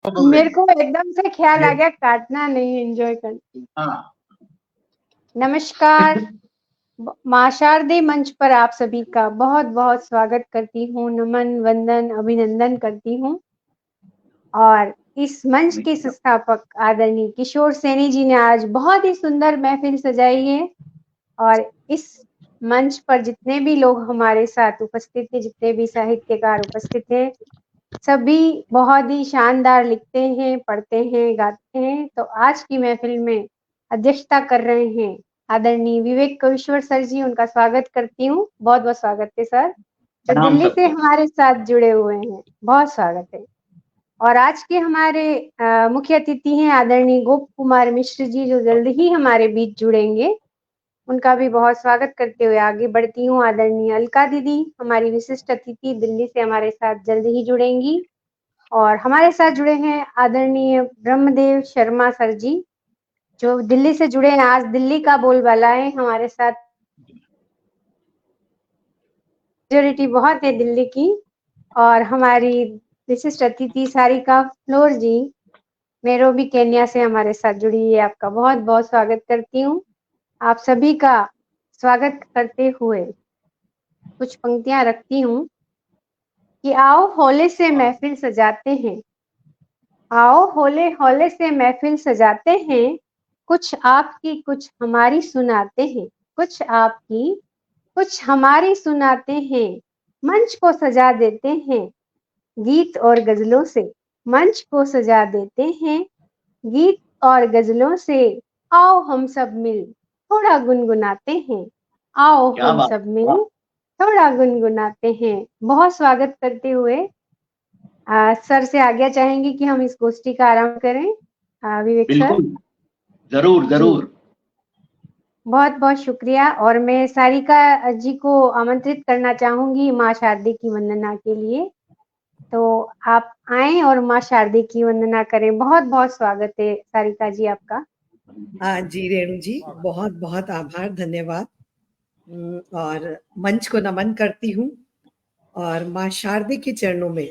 मेरे को एकदम से ख्याल आ गया काटना नहीं, एंजॉय करती। हाँ। नमस्कार, माँ शारदे मंच पर आप सभी का बहुत बहुत स्वागत करती हूँ, नमन वंदन अभिनंदन करती हूँ। और इस मंच के संस्थापक आदरणीय किशोर सैनी जी ने आज बहुत ही सुंदर महफिल सजाई है। और इस मंच पर जितने भी लोग हमारे साथ उपस्थित हैं, जितने भी साहित्यकार उपस्थित हैं, सभी बहुत ही शानदार लिखते हैं, पढ़ते हैं, गाते हैं। तो आज की महफिल में अध्यक्षता कर रहे हैं आदरणीय विवेक कविश्वर सर जी, उनका स्वागत करती हूँ। बहुत बहुत स्वागत है सर, जो प्रणाम दिल्ली से सबको। हमारे साथ जुड़े हुए हैं, बहुत स्वागत है। और आज के हमारे मुख्य अतिथि हैं आदरणीय गोप कुमार मिश्र जी, जो जल्द ही हमारे बीच जुड़ेंगे। उनका भी बहुत स्वागत करते हुए आगे बढ़ती हूँ। आदरणीय अलका दीदी, हमारी विशिष्ट अतिथि, दिल्ली से हमारे साथ जल्द ही जुड़ेंगी। और हमारे साथ जुड़े हैं आदरणीय ब्रह्मदेव शर्मा सर जी, जो दिल्ली से जुड़े हैं। आज दिल्ली का बोलबाला है हमारे साथ, मेजोरिटी बहुत है दिल्ली की। और हमारी विशिष्ट अतिथि सारिका फ्लोर जी, नैरोबी केन्या से हमारे साथ जुड़ी है। आपका बहुत बहुत स्वागत करती हूँ। आप सभी का स्वागत करते हुए कुछ पंक्तियां रखती हूँ कि आओ होले से महफिल सजाते हैं, आओ होले होले से महफिल सजाते हैं, कुछ आपकी कुछ हमारी सुनाते हैं, कुछ आपकी कुछ हमारी सुनाते हैं, मंच को सजा देते हैं गीत और गजलों से, मंच को सजा देते हैं गीत और गजलों से। आओ हम सब मिल थोड़ा गुनगुनाते हैं, आओ क्या हम बात। सब मिल थोड़ा गुनगुनाते हैं। बहुत स्वागत करते हुए सर से आज्ञा चाहेंगे कि हम इस गोष्ठी का आरंभ करें। विवेक सर। बिल्कुल, जरूर जी, जरूर। बहुत बहुत शुक्रिया। और मैं सारिका जी को आमंत्रित करना चाहूंगी माँ शारदे की वंदना के लिए। तो आप आए और माँ शारदे की वंदना करें। बहुत बहुत स्वागत है सारिका जी आपका। जी रेणु जी, बहुत बहुत आभार, धन्यवाद। और मंच को नमन करती हूँ और माँ शारदे के चरणों में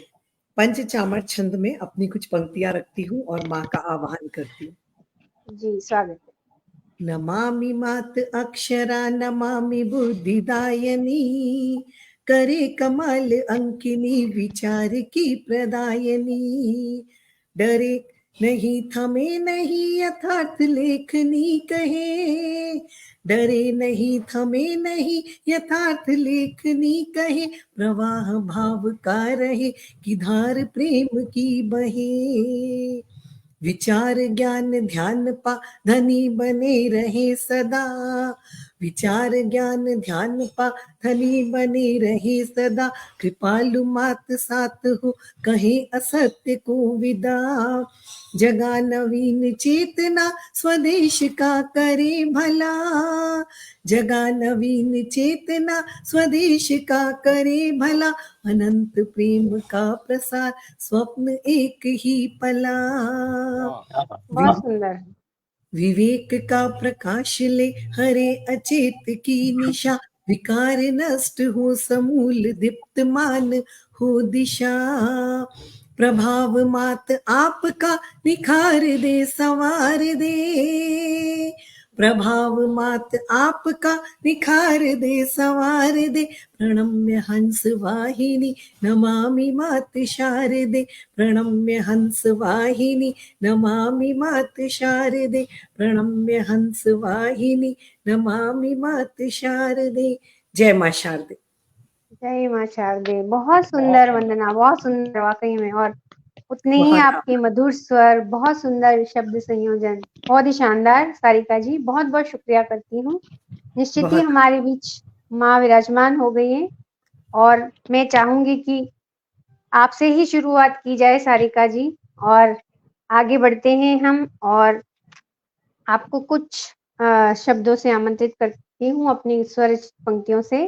पंचचामर छंद में अपनी कुछ पंक्तियां रखती हूँ और माँ का आह्वान करती हूँ। जी स्वागत है। नमामि मात अक्षरा नमामि बुद्धिदायनी, करे कमाल अंकिनी विचार की प्रदायनी, डरे नहीं थमे नहीं यथार्थ लेखनी कहे, डरे नहीं थमे नहीं यथार्थ लेखनी कहे, प्रवाह भाव का रहे कि धार प्रेम की बहे, विचार ज्ञान ध्यान पा धनी बने रहे सदा, विचार ज्ञान ध्यान पा धनी बने रहे सदा, कृपालु मात साथ हो कहे असत्य को विदा, जगा नवीन चेतना स्वदेश का करे भला, जगा नवीन चेतना स्वदेश का करे भला, अनंत प्रेम का प्रसार स्वप्न एक ही पला, बहुत सुंदर। विवेक का प्रकाश ले हरे अचेत की निशा, विकार नष्ट हो समूल दीप्तमान हो दिशा, प्रभाव मात आपका निखार दे संवार दे, प्रभाव मात आपका निखार दे संवार दे, प्रणम्य हंस वाहिनी नमामि मात शारदे, प्रणम्य हंस वाहिनी नमामि मात शारदे, प्रणम्य हंस वाहिनी नमामि मात शारदे। जय माँ शारदे। जय माँ शारदे। बहुत सुंदर वंदना, बहुत सुंदर वाकई में। और उतने ही आपके मधुर स्वर, बहुत सुंदर शब्द संयोजन, बहुत ही शानदार सारिका जी। बहुत बहुत शुक्रिया करती हूँ। निश्चित ही हमारे बीच माँ विराजमान हो गई है और मैं चाहूंगी कि आपसे ही शुरुआत की जाए सारिका जी, और आगे बढ़ते हैं हम। और आपको कुछ शब्दों से आमंत्रित करती हूँ अपनी स्वर पंक्तियों से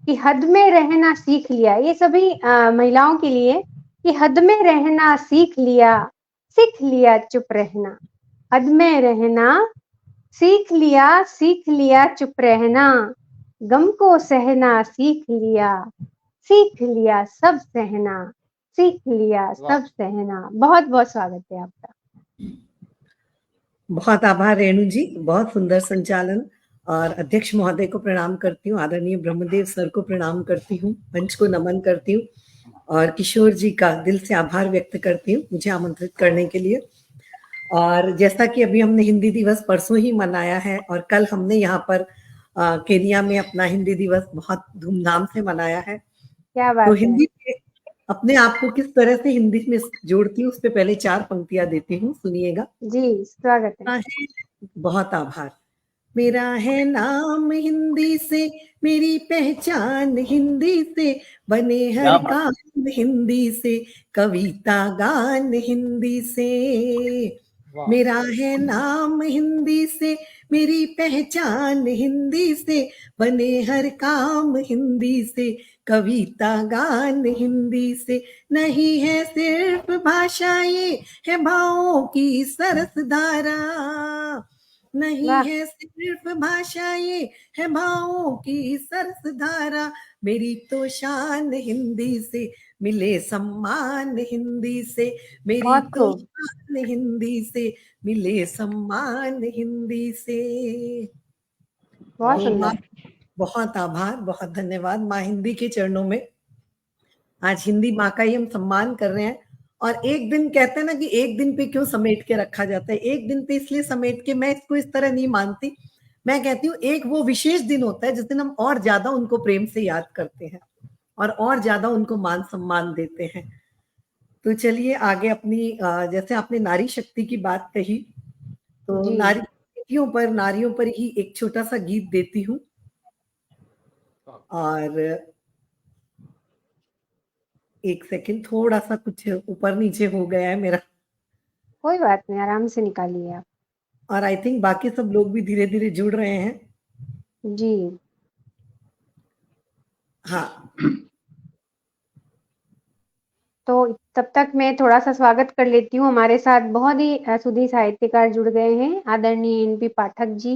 कि हद में रहना सीख लिया। ये सभी महिलाओं के लिए कि हद में रहना सीख लिया चुप रहना, हद में रहना सीख लिया चुप रहना, गम को सहना सीख लिया सब सहना, सीख लिया सब सहना। बहुत बहुत स्वागत है आपका। बहुत आभार रेणु जी, बहुत सुंदर संचालन। और अध्यक्ष महोदय को प्रणाम करती हूँ, आदरणीय ब्रह्मदेव सर को प्रणाम करती हूँ, मंच को नमन करती हूँ और किशोर जी का दिल से आभार व्यक्त करती हूँ मुझे आमंत्रित करने के लिए। और जैसा कि अभी हमने हिंदी दिवस परसों ही मनाया है और कल हमने यहाँ पर केनिया में अपना हिंदी दिवस बहुत धूमधाम से मनाया है। क्या बात तो है। हिंदी में अपने आप को किस तरह से हिंदी में जोड़ती हूँ उस पे पहले 4 पंक्तियां देती हूँ, सुनिएगा। जी स्वागत है। बहुत आभार। मेरा है नाम हिंदी से, मेरी पहचान हिंदी से, बने हर काम हिंदी से, कविता गान हिंदी से। मेरा है नाम हिंदी से, मेरी पहचान हिंदी से, बने हर काम हिंदी से, कविता गान हिंदी से। नहीं है सिर्फ भाषा, ये है भावों की सरस धारा। नहीं है सिर्फ भाषा, ये है भावों की सरस धारा। मेरी तो शान हिंदी से, मिले सम्मान हिंदी से। मेरी तो शान हिंदी से, मिले सम्मान हिंदी से। बहुत बहुत आभार, बहुत धन्यवाद माँ हिंदी के चरणों में। आज हिंदी माँ का ही हम सम्मान कर रहे हैं। और एक दिन कहते हैं ना कि एक दिन पे क्यों समेट के रखा जाता है, एक दिन पे इसलिए समेट के, मैं इसको इस तरह नहीं मानती। मैं कहती हूँ एक वो विशेष दिन होता है जिस दिन हम और ज्यादा उनको प्रेम से याद करते हैं और ज्यादा उनको मान सम्मान देते हैं। तो चलिए आगे अपनी जैसे आपने नारी शक्ति की बात कही, तो नारियों पर ही एक छोटा सा गीत देती हूँ। और एक सेकंड, थोड़ा सा कुछ ऊपर नीचे हो गया है मेरा। कोई बात नहीं, आराम से निकालिए आप। और आई थिंक बाकी सब लोग भी धीरे धीरे जुड़ रहे हैं। जी हाँ, तो तब तक मैं थोड़ा सा स्वागत कर लेती हूँ। हमारे साथ बहुत ही सुधी साहित्यकार जुड़ गए हैं। आदरणीय एनपी पाठक जी,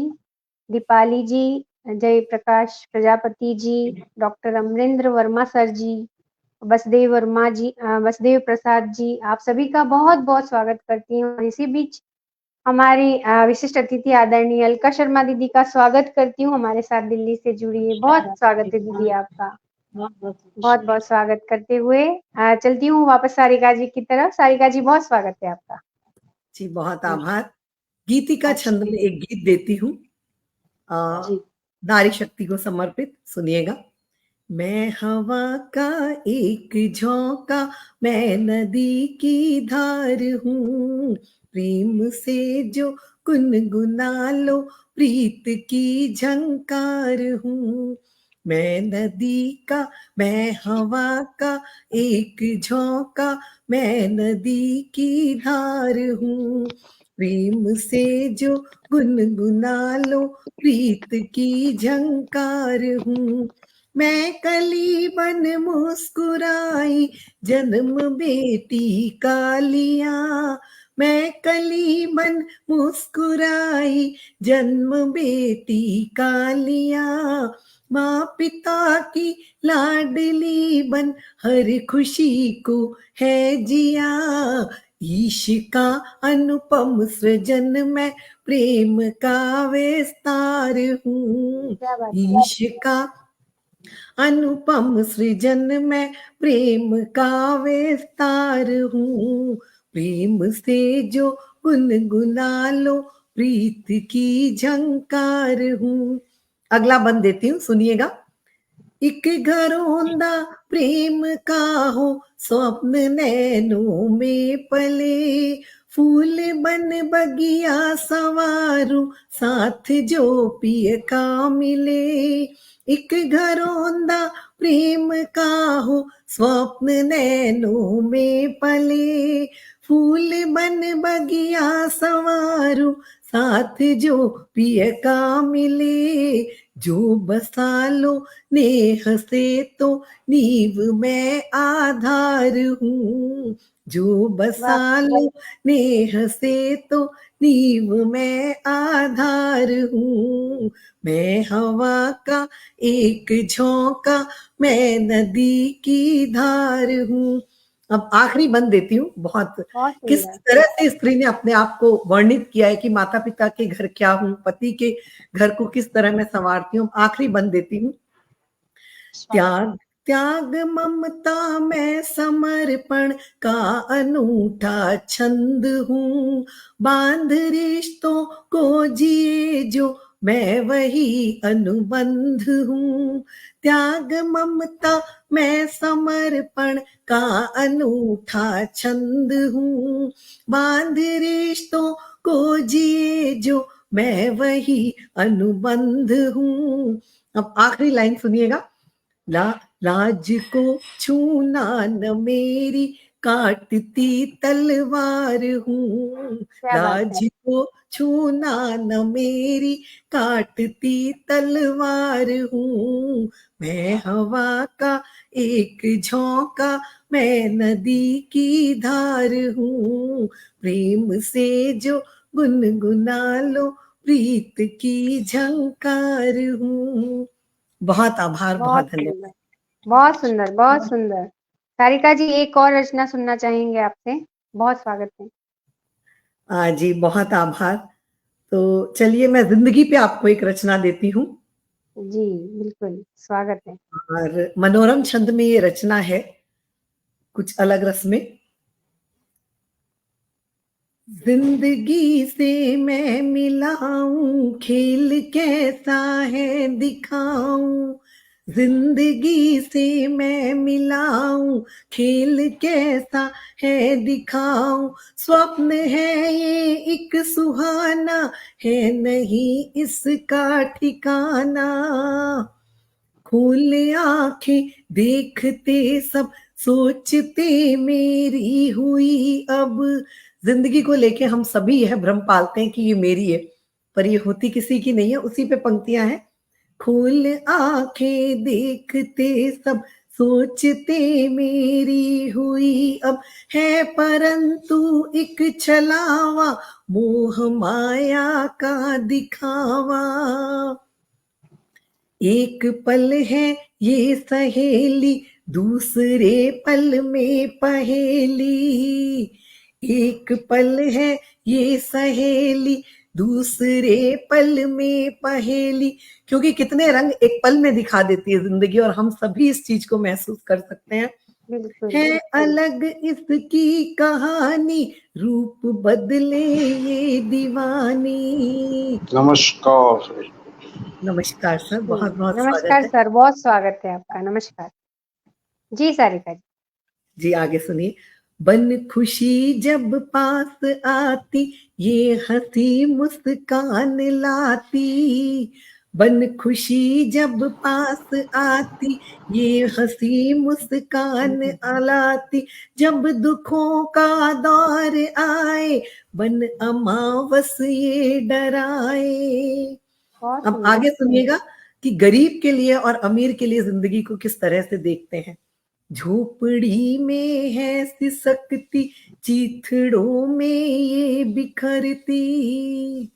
दीपाली जी, जय प्रकाश प्रजापति जी, डॉक्टर अमरेंद्र वर्मा सर जी, वसुदेव वर्मा जी, वसुदेव प्रसाद जी, आप सभी का बहुत बहुत स्वागत करती हूँ। और इसी बीच हमारी विशिष्ट अतिथि आदरणीय अलका शर्मा दीदी का स्वागत करती हूँ, हमारे साथ दिल्ली से जुड़ी है। बहुत स्वागत है दीदी आपका, बहुत बहुत स्वागत करते हुए चलती हूँ वापस सारिका जी की तरफ। सारिका जी बहुत स्वागत है आपका। जी बहुत आभार। गीतिका छंद में एक गीत देती हूँ नारी शक्ति को समर्पित, सुनिएगा। मैं हवा का एक झोंका, मैं नदी की धार हूँ, प्रेम से जो गुनगुना लो, प्रीत की झंकार हूँ। मैं नदी का, मैं हवा का एक झोंका, मैं नदी की धार हूँ, प्रेम से जो गुनगुना लो, प्रीत की झंकार हूँ। मैं कली बन मुस्कुराई, जन्म बेटी का लिया। मैं कली बन मुस्कुराई, जन्म बेटी का लिया। माँ पिता की लाडली बन हर खुशी को है जिया। ईश का अनुपम सृजन मैं, प्रेम का विस्तार हूँ। ईश का अनुपम सृजन मैं, प्रेम का विस्तार हूँ, प्रेम से जो गुनगुना लो, प्रीत की झंकार हूँ। अगला बंद देती हूँ, सुनिएगा। एक घरौंदा प्रेम का हो, स्वप्न नैनों में पले, फूल बन बगिया सवारू, साथ जो पिय का मिले। एक घरौंदा प्रेम का हो, स्वप्न नैनों में पले, फूल बन बगिया सवारू, साथ जो पिय का मिले। जो बसा लो नेह से तो नींव में आधार हूँ, जो बसा लो नेह से तो नींव में आधार हूँ। मैं हवा का एक झोंका, मैं नदी की धार हूँ। अब आखिरी बंद देती हूँ। बहुत किस सुंदर। तरह से स्त्री ने अपने आप को वर्णित किया है कि माता पिता के घर क्या हूँ, पति के घर को किस तरह मैं संवारती हूँ। आखिरी बंद देती हूँ। त्याग त्याग ममता मैं समर्पण का अनूठा छंद हूँ, बांध रिश्तों को जिए जो मैं वही अनुबंध हूँ। त्याग ममता मैं समर्पण का अनूठा छंद हूँ, बांध रिश्तों को जिए जो मैं वही अनुबंध हूँ। अब आखिरी लाइन सुनिएगा। लाज को छूना न मेरी काटती तलवार हूँ, लाज को छूना न मेरी काटती तलवार हूँ। मैं हवा का एक झोंका, मैं नदी की धार हूँ, प्रेम से जो गुनगुना लो प्रीत की झंकार हूँ। बहुत आभार, बहुत धन्यवाद। बहुत सुंदर, बहुत सुंदर। सारिका जी, एक और रचना सुनना चाहेंगे आपसे? बहुत स्वागत है। जी बहुत आभार। तो चलिए मैं जिंदगी पे आपको एक रचना देती हूँ। जी बिल्कुल, स्वागत है। और मनोरम छंद में ये रचना है, कुछ अलग रस में। जिंदगी से मैं मिलाऊं, खेल कैसा है दिखाऊं, जिंदगी से मैं मिलाऊं, खेल कैसा है दिखाऊं। स्वप्न है ये एक सुहाना, है नहीं इसका ठिकाना। खोल आंखें देखते सब, सोचते मेरी हुई अब। जिंदगी को लेके हम सभी यह भ्रम पालते हैं कि ये मेरी है, पर ये होती किसी की नहीं है। उसी पे पंक्तियां हैं। खोल आंखें देखते सब, सोचते मेरी हुई अब, है परंतु एक छलावा, मोह माया का दिखावा। एक पल है ये सहेली, दूसरे पल में पहेली। एक पल है ये सहेली, दूसरे पल में पहेली। क्योंकि कितने रंग एक पल में दिखा देती है जिंदगी, और हम सभी इस चीज को महसूस कर सकते हैं। है अलग इसकी कहानी, रूप बदले ये दीवानी। नमस्कार। नमस्कार सर, बहुत बहुत नमस्कार स्वागत है। सर, बहुत स्वागत है आपका। नमस्कार जी। सारिका जी जी आगे सुनिए। बन खुशी जब पास आती, ये हंसी मुस्कान लाती। बन खुशी जब पास आती, ये हंसी मुस्कान आलाती। जब दुखों का दौर आए, बन अमावस ये डराए। अब आगे सुनिएगा कि गरीब के लिए और अमीर के लिए जिंदगी को किस तरह से देखते हैं। झोपड़ी में है सिसकती, चीथड़ों में ये बिखरती।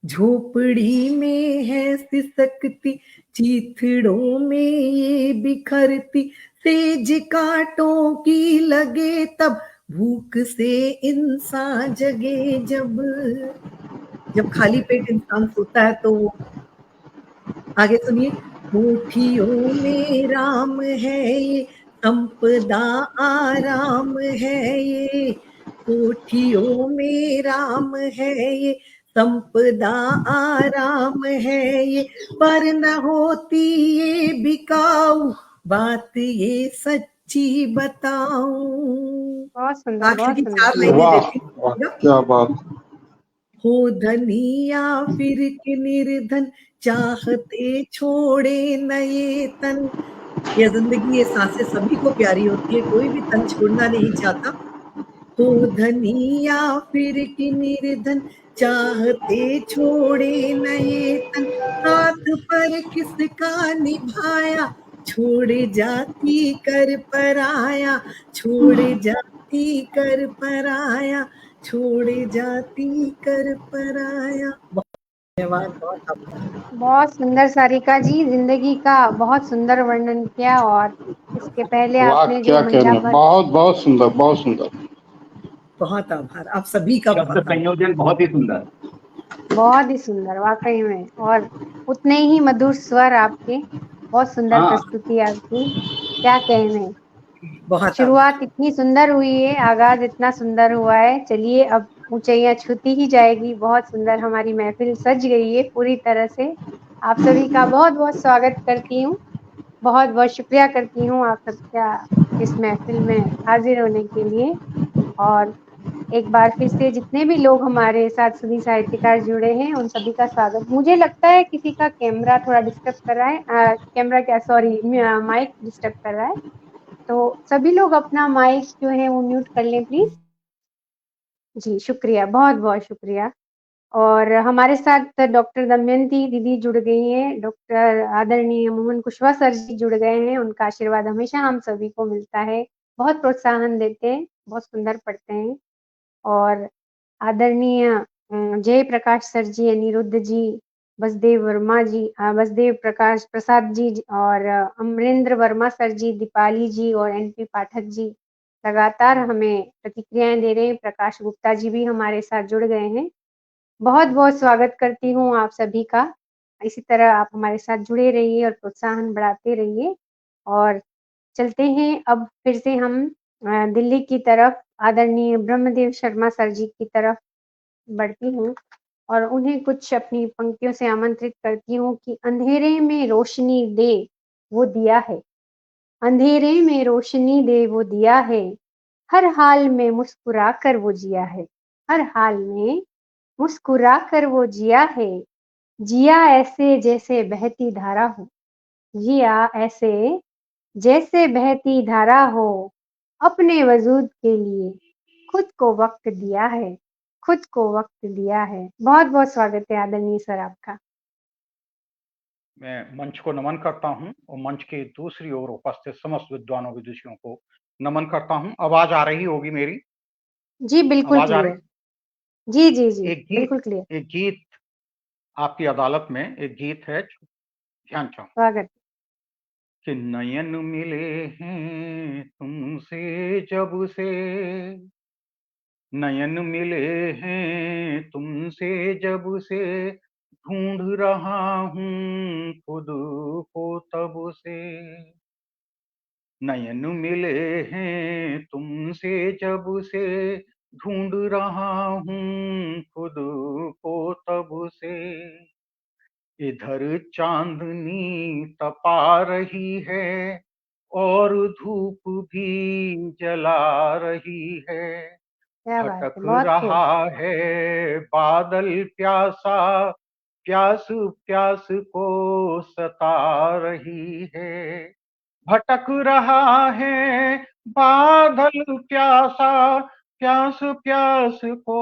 झोपड़ी में है सिसकती, चीथड़ों में ये बिखरती। सेज कांटों की लगे तब, भूख से इंसान जगे जब खाली पेट इंसान सोता है तो। आगे सुनिए। मुट्ठियों में राम है ये, संपदा आराम है ये। कोठियों में राम है ये, संपदा आराम है ये। पर न होती ये बिकाऊ, बात ये सच्ची बताऊं। आखिर की 4 लाइनें वाह देती वाह, हूँ। क्या बात। हो धनी या फिर कि निर्धन, चाहते छोड़े न ये तन। ये जिंदगी, ये सांसें सभी को प्यारी होती है, कोई भी तन छोड़ना नहीं चाहता। हो धनी या फिर कि निर्धन, चाहते छोड़े न ये तन। हाथ पर किसका निभाया, छोड़ जाती कर पराया। छोड़ जाती कर पराया, छोड़ जाती कर पराया। धन्यवाद, बहुत आभार। बहुत सुंदर सारिका जी, जिंदगी का बहुत सुंदर वर्णन किया। और इसके पहले वाह, आपने जो क्या महिला कहने, भक्त, बहुत बहुत सुंदर, बहुत सुंदर। बहुत आभार, आप सभी का शब्द बहुत आभार। संयोजन बहुत ही सुंदर। बहुत ही सुंदर वाकई में, और उतने ही मधुर स्वर आपके, बहुत सुंदर हाँ, प्रस्तुति आपकी, क्या कहने। बहुत आभार। शुरुआत इतनी सुंदर हुई है, आगाज इतना सुंदर हुआ है। चलिए अब ऊंचाइयां छूती ही जाएगी। बहुत सुंदर हमारी महफिल सज गई है पूरी तरह से। आप सभी का बहुत बहुत स्वागत करती हूँ, बहुत बहुत शुक्रिया करती हूँ आप सबका इस महफिल में हाजिर होने के लिए। और एक बार फिर से जितने भी लोग हमारे साथ सभी साहित्यकार जुड़े हैं, उन सभी का स्वागत। मुझे लगता है किसी का कैमरा थोड़ा डिस्टर्ब कर रहा है, कैमरा क्या, सॉरी, माइक डिस्टर्ब कर रहा है। तो सभी लोग अपना माइक जो है वो म्यूट कर लें प्लीज। जी शुक्रिया, बहुत बहुत शुक्रिया। और हमारे साथ डॉक्टर दमयंती दीदी जुड़ गई हैं, डॉक्टर आदरणीय मोहन कुशवाहा सर जी जुड़ गए हैं। उनका आशीर्वाद हमेशा हम सभी को मिलता है, बहुत प्रोत्साहन देते हैं, बहुत सुंदर पढ़ते हैं। और आदरणीय जय प्रकाश सर जी, अनिरुद्ध जी, बसदेव वर्मा जी, बसदेव प्रकाश प्रसाद जी, और अमरेंद्र वर्मा सर जी, दीपाली जी और एनपी पाठक जी लगातार हमें प्रतिक्रियाएं दे रहे हैं। प्रकाश गुप्ता जी भी हमारे साथ जुड़ गए हैं। बहुत बहुत स्वागत करती हूँ आप सभी का। इसी तरह आप हमारे साथ जुड़े रहिए और प्रोत्साहन बढ़ाते रहिए। और चलते हैं अब फिर से हम दिल्ली की तरफ, आदरणीय ब्रह्मदेव शर्मा सर जी की तरफ बढ़ती हूँ और उन्हें कुछ अपनी पंक्तियों से आमंत्रित करती हूँ कि अंधेरे में रोशनी दे वो दिया है, अंधेरे में रोशनी दे वो दिया है, हर हाल में मुस्कुरा कर वो जिया है, हर हाल में मुस्कुरा कर वो जिया है, जिया ऐसे जैसे बहती धारा हो, जिया ऐसे जैसे बहती धारा हो, अपने वजूद के लिए खुद को वक्त दिया है, खुद को वक्त दिया है। बहुत बहुत स्वागत है आदरणीय सर आपका। मैं मंच को नमन करता हूं और मंच के दूसरी ओर उपस्थित समस्त विद्वानों विदुषियों को नमन करता हूं। आवाज आ रही होगी मेरी? जी बिल्कुल आवाज आ क्लियर। रही? जी जी जी एक गीत, बिल्कुल क्लियर। एक गीत आपकी अदालत में एक गीत है ध्यानचंद स्वागत। कि नयन मिले हैं तुमसे जब से, नयन मिले हैं तुमसे जब से, ढूंढ रहा हूँ खुद को तब से। नयन मिले हैं तुमसे जब से, ढूंढ रहा हूँ खुद को तब से। इधर चांदनी तपा रही है और धूप भी जला रही है। क्या बात भटक है, बहुत खूब। रहा है बादल प्यासा, प्यास प्यास को सता रही है। भटक रहा है बादल प्यासा, प्यास प्यास को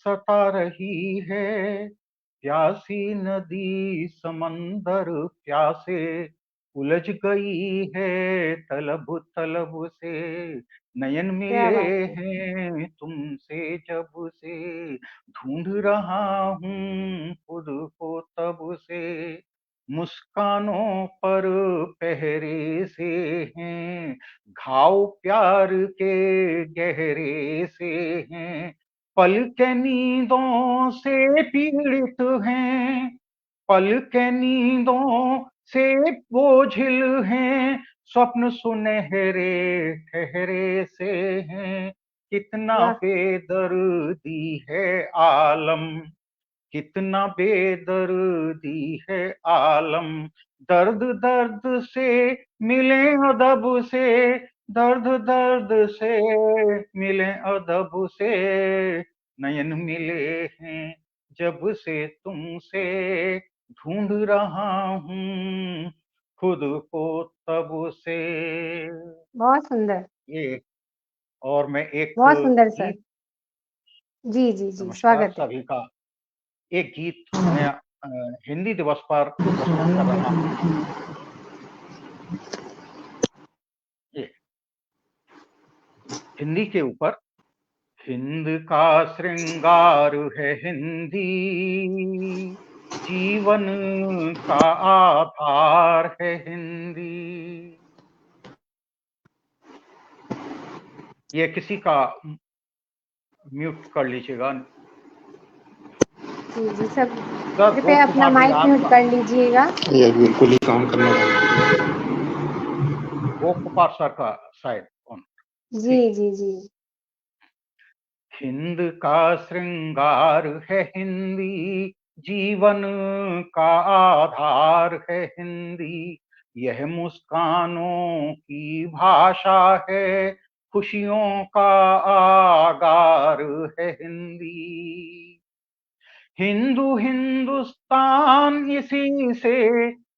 सता रही है। प्यासी नदी समंदर प्यासे उलझ गई है तलब तलब से। नयन क्या मिले बात है। हैं तुमसे जब से, ढूंढ रहा हूँ खुद को तब से। मुस्कानों पर पहरे से हैं, घाव प्यार के गहरे से हैं। पल के नींदों से पीड़ित हैं, पल के नींदों से बोझिल हैं। स्वप्न सुनहरे ठहरे से हैं। कितना वाह। बेदर्दी है आलम, कितना बेदर्दी है आलम। दर्द दर्द से मिले अदब से, दर्द दर्द से मिले अदब से। नयन मिले हैं जब से तुमसे, ढूंढ रहा हूँ खुद को तब से। बहुत सुंदर। ये, और मैं एक बहुत सुंदर सर। गीत, जी जी जी नमस्कार स्वागत है। सभी का, एक गीत मैं हिंदी दिवस पर प्रस्तुत कर रहा हूँ। ये हिंदी के ऊपर, हिंद का श्रृंगार है हिंदी, जीवन का आधार है हिंदी। ये किसी का म्यूट कर लीजिएगा। जी जी, सब सर कृपया अपना गोप कुमार जी माइक म्यूट कर लीजिएगा। ये बिल्कुल ही काम करना है। गोप कुमार सर का शायद फोन। जी जी जी। हिंद का श्रृंगार है हिंदी, जीवन का आधार है हिंदी। यह मुस्कानों की भाषा है, खुशियों का आगार है हिंदी। हिंदू हिंदुस्तान इसी से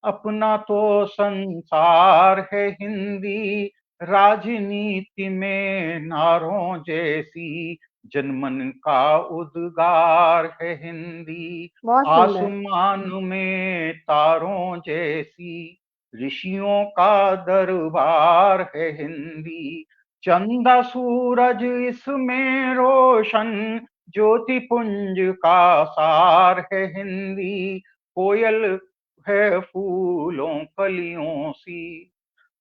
अपना तो संसार है हिंदी। राजनीति में नारों जैसी जनमन का उद्गार है हिंदी। बहुत सुंदर। आसमान में तारों जैसी ऋषियों का दरबार है हिंदी। चंदा सूरज इसमें रोशन, ज्योति पुंज का सार है हिंदी। कोयल है फूलों कलियों सी,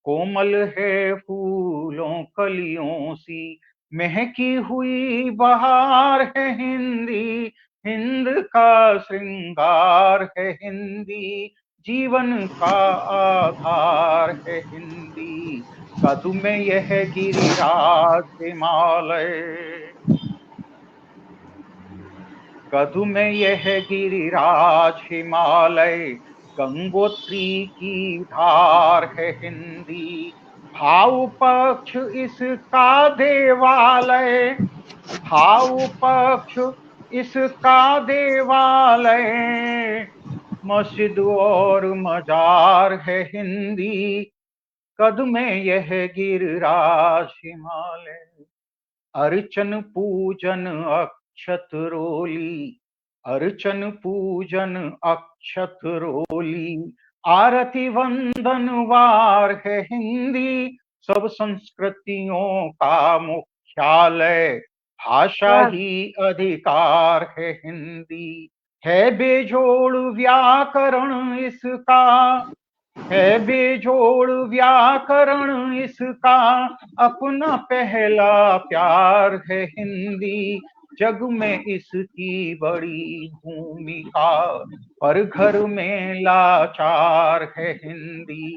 कोमल है फूलों कलियों सी, महकी हुई बहार है हिंदी। हिंद का श्रृंगार है हिंदी, जीवन का आधार है हिंदी। कदम में यह गिरिराज हिमालय, कदम में यह गिरिराज हिमालय, गंगोत्री की धार है हिंदी। भाव पक्ष इसका देवालय, भाव पक्ष इसका देवालय, मस्जिद और मजार है हिंदी। कदम में यह गिरिराज हिमालय। अर्चन पूजन अक्षत रोली, अर्चन पूजन अक्षत रोली, आरती वंदन वार है हिंदी। सब संस्कृतियों का मुख्यालय, भाषा वाह, ही अधिकार है हिंदी। है बेजोड़ व्याकरण इसका, है बेजोड़ व्याकरण इसका, अपना पहला प्यार है हिंदी। जग में इसकी बड़ी भूमिका, पर घर में लाचार है हिंदी।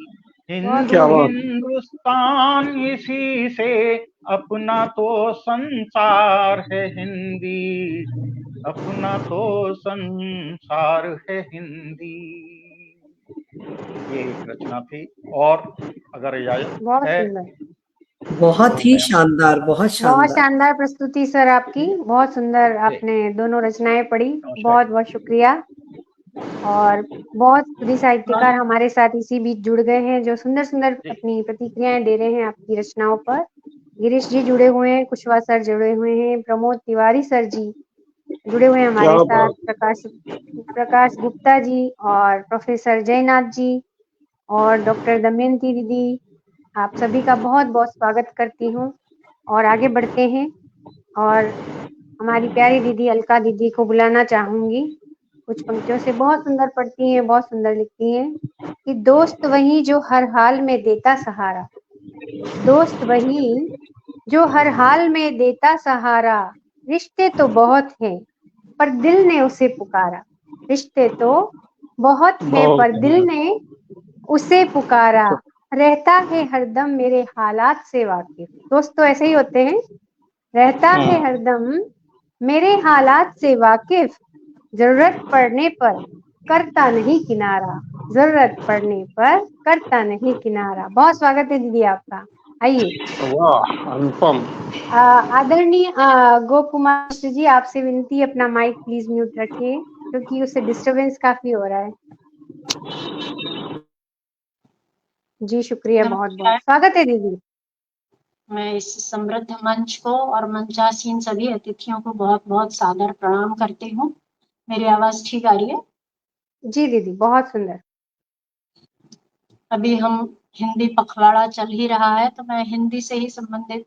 बहुत हिंदू क्या सुंदर। बात। हिंदुस्तान इसी से अपना तो संसार है हिंदी, अपना तो संसार है हिंदी। ये एक रचना थी। और अगर इजाजत बहुत है सुंदर। बहुत तो ही मैं शानदार, बहुत बहुत शानदार। शानदार प्रस्तुति सर आपकी, बहुत सुंदर। जी आपने दोनों रचनाएं पढ़ी, नमस्कार। बहुत बहुत शुक्रिया। और बहुत सभी साहित्यकार हमारे साथ इसी बीच जुड़ गए हैं, जो सुंदर सुंदर जी अपनी प्रतिक्रियाएं दे रहे हैं आपकी रचनाओं पर। गिरीश जी जुड़े हुए हैं, कुशवाहा सर जुड़े हुए हैं, प्रमोद तिवारी सर जी जुड़े हुए हैं क्या हमारे साथ, बात। प्रकाश गुप्ता जी और प्रोफेसर जयनाथ जी और डॉक्टर दमयंती दीदी, आप सभी का बहुत बहुत स्वागत करती हूँ। और आगे बढ़ते हैं और हमारी प्यारी दीदी अलका दीदी को बुलाना चाहूंगी। कुछ पंक्तियों से बहुत सुंदर पढ़ती हैं, बहुत सुंदर लिखती हैं कि दोस्त वही जो हर हाल में देता सहारा, दोस्त वही जो हर हाल में देता सहारा, रिश्ते तो बहुत हैं पर दिल ने उसे पुकारा, रिश्ते तो बहुत हैं बहुत पर दिल ने उसे पुकारा, रहता है हरदम मेरे हालात से वाकिफ। दोस्त तो ऐसे ही होते हैं, रहता है हरदम मेरे हालात से वाकिफ, जरूरत पड़ने पर करता नहीं किनारा, जरूरत पड़ने पर करता नहीं किनारा। बहुत स्वागत है दीदी आपका, आइए। वाह, अनुपम। आदरणीय गोप कुमार मिश्र जी, आपसे विनती है अपना माइक प्लीज म्यूट रखिए, क्योंकि उससे डिस्टरबेंस काफी हो रहा है। जी शुक्रिया, बहुत बहुत नमस्कार। स्वागत है दीदी। मैं इस समृद्ध मंच को और मंचासीन सभी अतिथियों को बहुत बहुत सादर प्रणाम करती हूँ। मेरी आवाज ठीक आ रही है? जी दीदी, बहुत सुंदर। अभी हम हिंदी पखवाड़ा चल ही रहा है, तो मैं हिंदी से ही संबंधित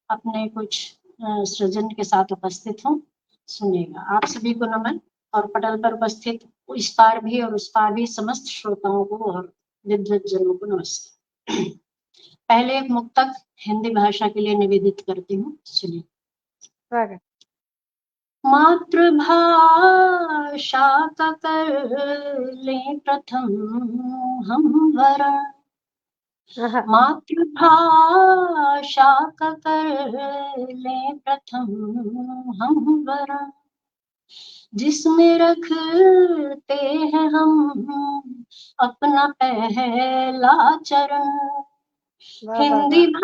अपने कुछ सृजन के साथ उपस्थित हूँ। सुनिएगा। आप सभी को नमन। और पटल पर उपस्थित इस पार भी और उस पार भी समस्त श्रोताओं को और विद्वत जनों को नमस्कार। पहले एक मुक्तक हिंदी भाषा के लिए निवेदित करती हूँ, सुनिए। स्वागत। मातृभाषा का कर ले प्रथम हम वरण, आहा, मातृभाषा का कर ले प्रथम हम वरण, जिसमें रखते हैं हम अपना पहला चरण। वाह वाह हिंदी वाह।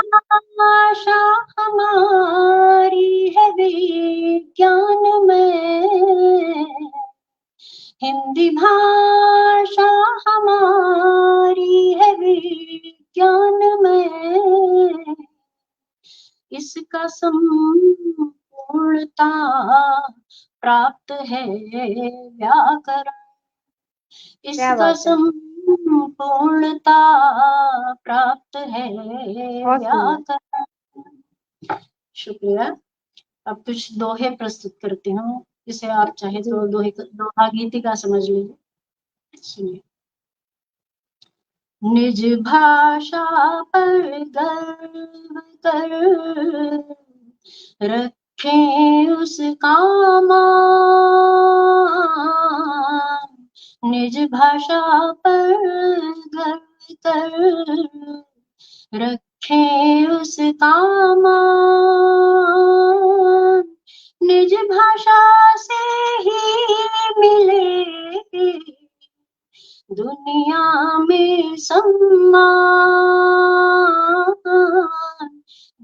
भाषा हमारी है विज्ञान में, हिंदी भाषा हमारी है विज्ञान में, इसका संपूर्णता प्राप्त है व्याकरण, क्या इसका बात है, संपूर्णता प्राप्त है बहुत सुंदर। व्याकरण। शुक्रिया। अब कुछ दोहे प्रस्तुत करती हूँ, इसे आप चाहे जी तो दोहा गीतिका समझ लीजिए। सुनिए। निज भाषा पर गर्व कर रखें उसका मान, निज भाषा पर गर्व कर रखें उसका मान, निज भाषा से ही मिले दुनिया में सम्मान,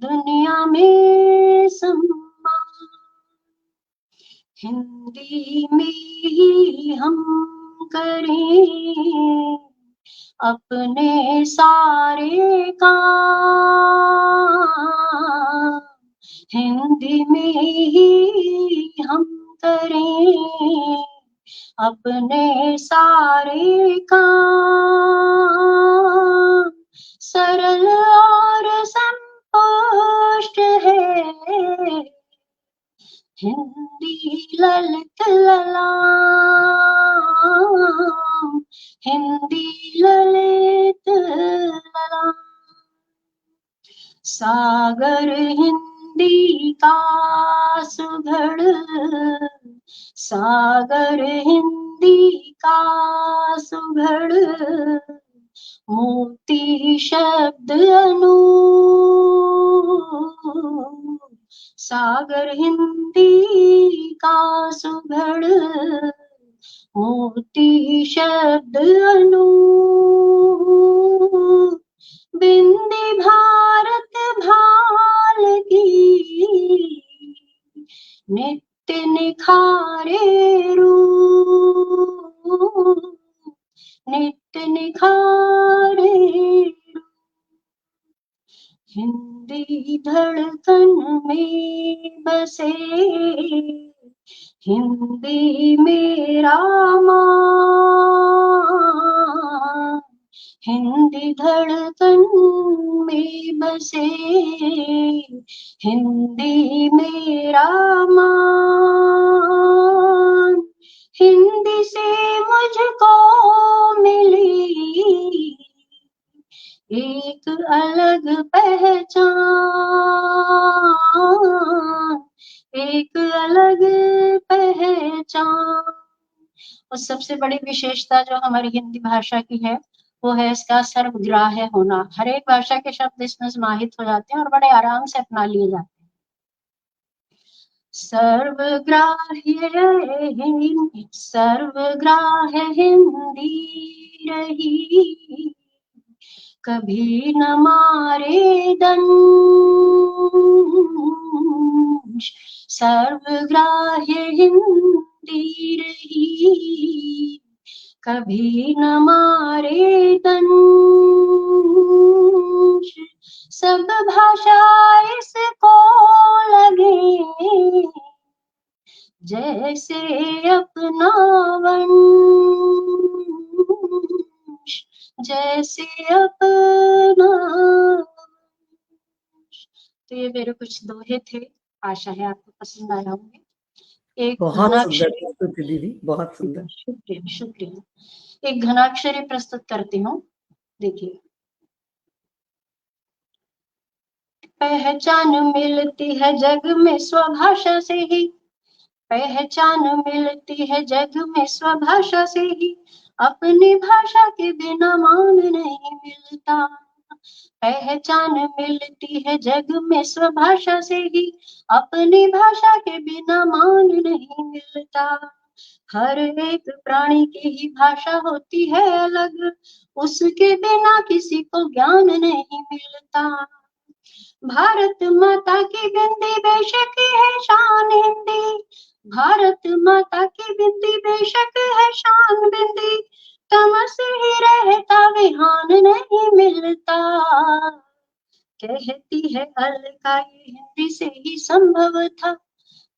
दुनिया में सम्मान, हिंदी में ही हम करें अपने सारे काम, हिंदी में ही हम करें अपने सारे काम, सरल और संपुष्ट है हिंदी ललित ललाम, हिंदी ललित ललाम, सागर हिंदी का सुघड़, सागर हिंदी का सुघड़, मोती शब्द अनूप, सागर हिंदी का सुघड़, मोती शब्द अनूप, बिंदी भारत भाल की नित्य निखारे रूप, नित्य निखारे रूप, हिंदी धड़कन में बसे हिंदी मेरा मां, हिंदी धड़कन में बसे हिंदी मेरा मान, हिंदी से मुझको मिली एक अलग पहचान, एक अलग पहचान। और सबसे बड़ी विशेषता जो हमारी हिंदी भाषा की है वो है इसका सर्वग्राह्य होना। हर एक भाषा के शब्द इसमें समाहित हो जाते हैं और बड़े आराम से अपना लिए जाते हैं। सर्वग्राह्य हिंदी रही, कभी न मारे दंश, सर्वग्राह्य हिंदी रही, कभी न मारे दंश, सब भाषा इसको लगे जैसे अपना वंश, जैसे अपना। तो ये मेरे कुछ दोहे थे, आशा है आपको पसंद आए होंगे। एक बहुत सुंदर घनाक्षरी, प्रस्तुति दीदी, बहुत सुंदर। शुक्रिया शुक्रिया। एक घनाक्षरी प्रस्तुत करती हूँ, देखिए। पहचान मिलती है जग में स्वभाषा से ही, पहचान मिलती है जग में स्वभाषा से ही, अपनी भाषा के बिना मान नहीं मिलता। पहचान मिलती है जग में स्वभाषा से ही, अपनी भाषा के बिना मान नहीं मिलता। हर एक प्राणी की ही भाषा होती है अलग, उसके बिना किसी को ज्ञान नहीं मिलता। भारत माता की बिंदी बेशक है शान हिंदी, भारत माता की बिंदी बेशक है शान बिंदी, तमस ही रहता विहान नहीं मिलता। कहती है अलका ये हिंदी से ही संभव था,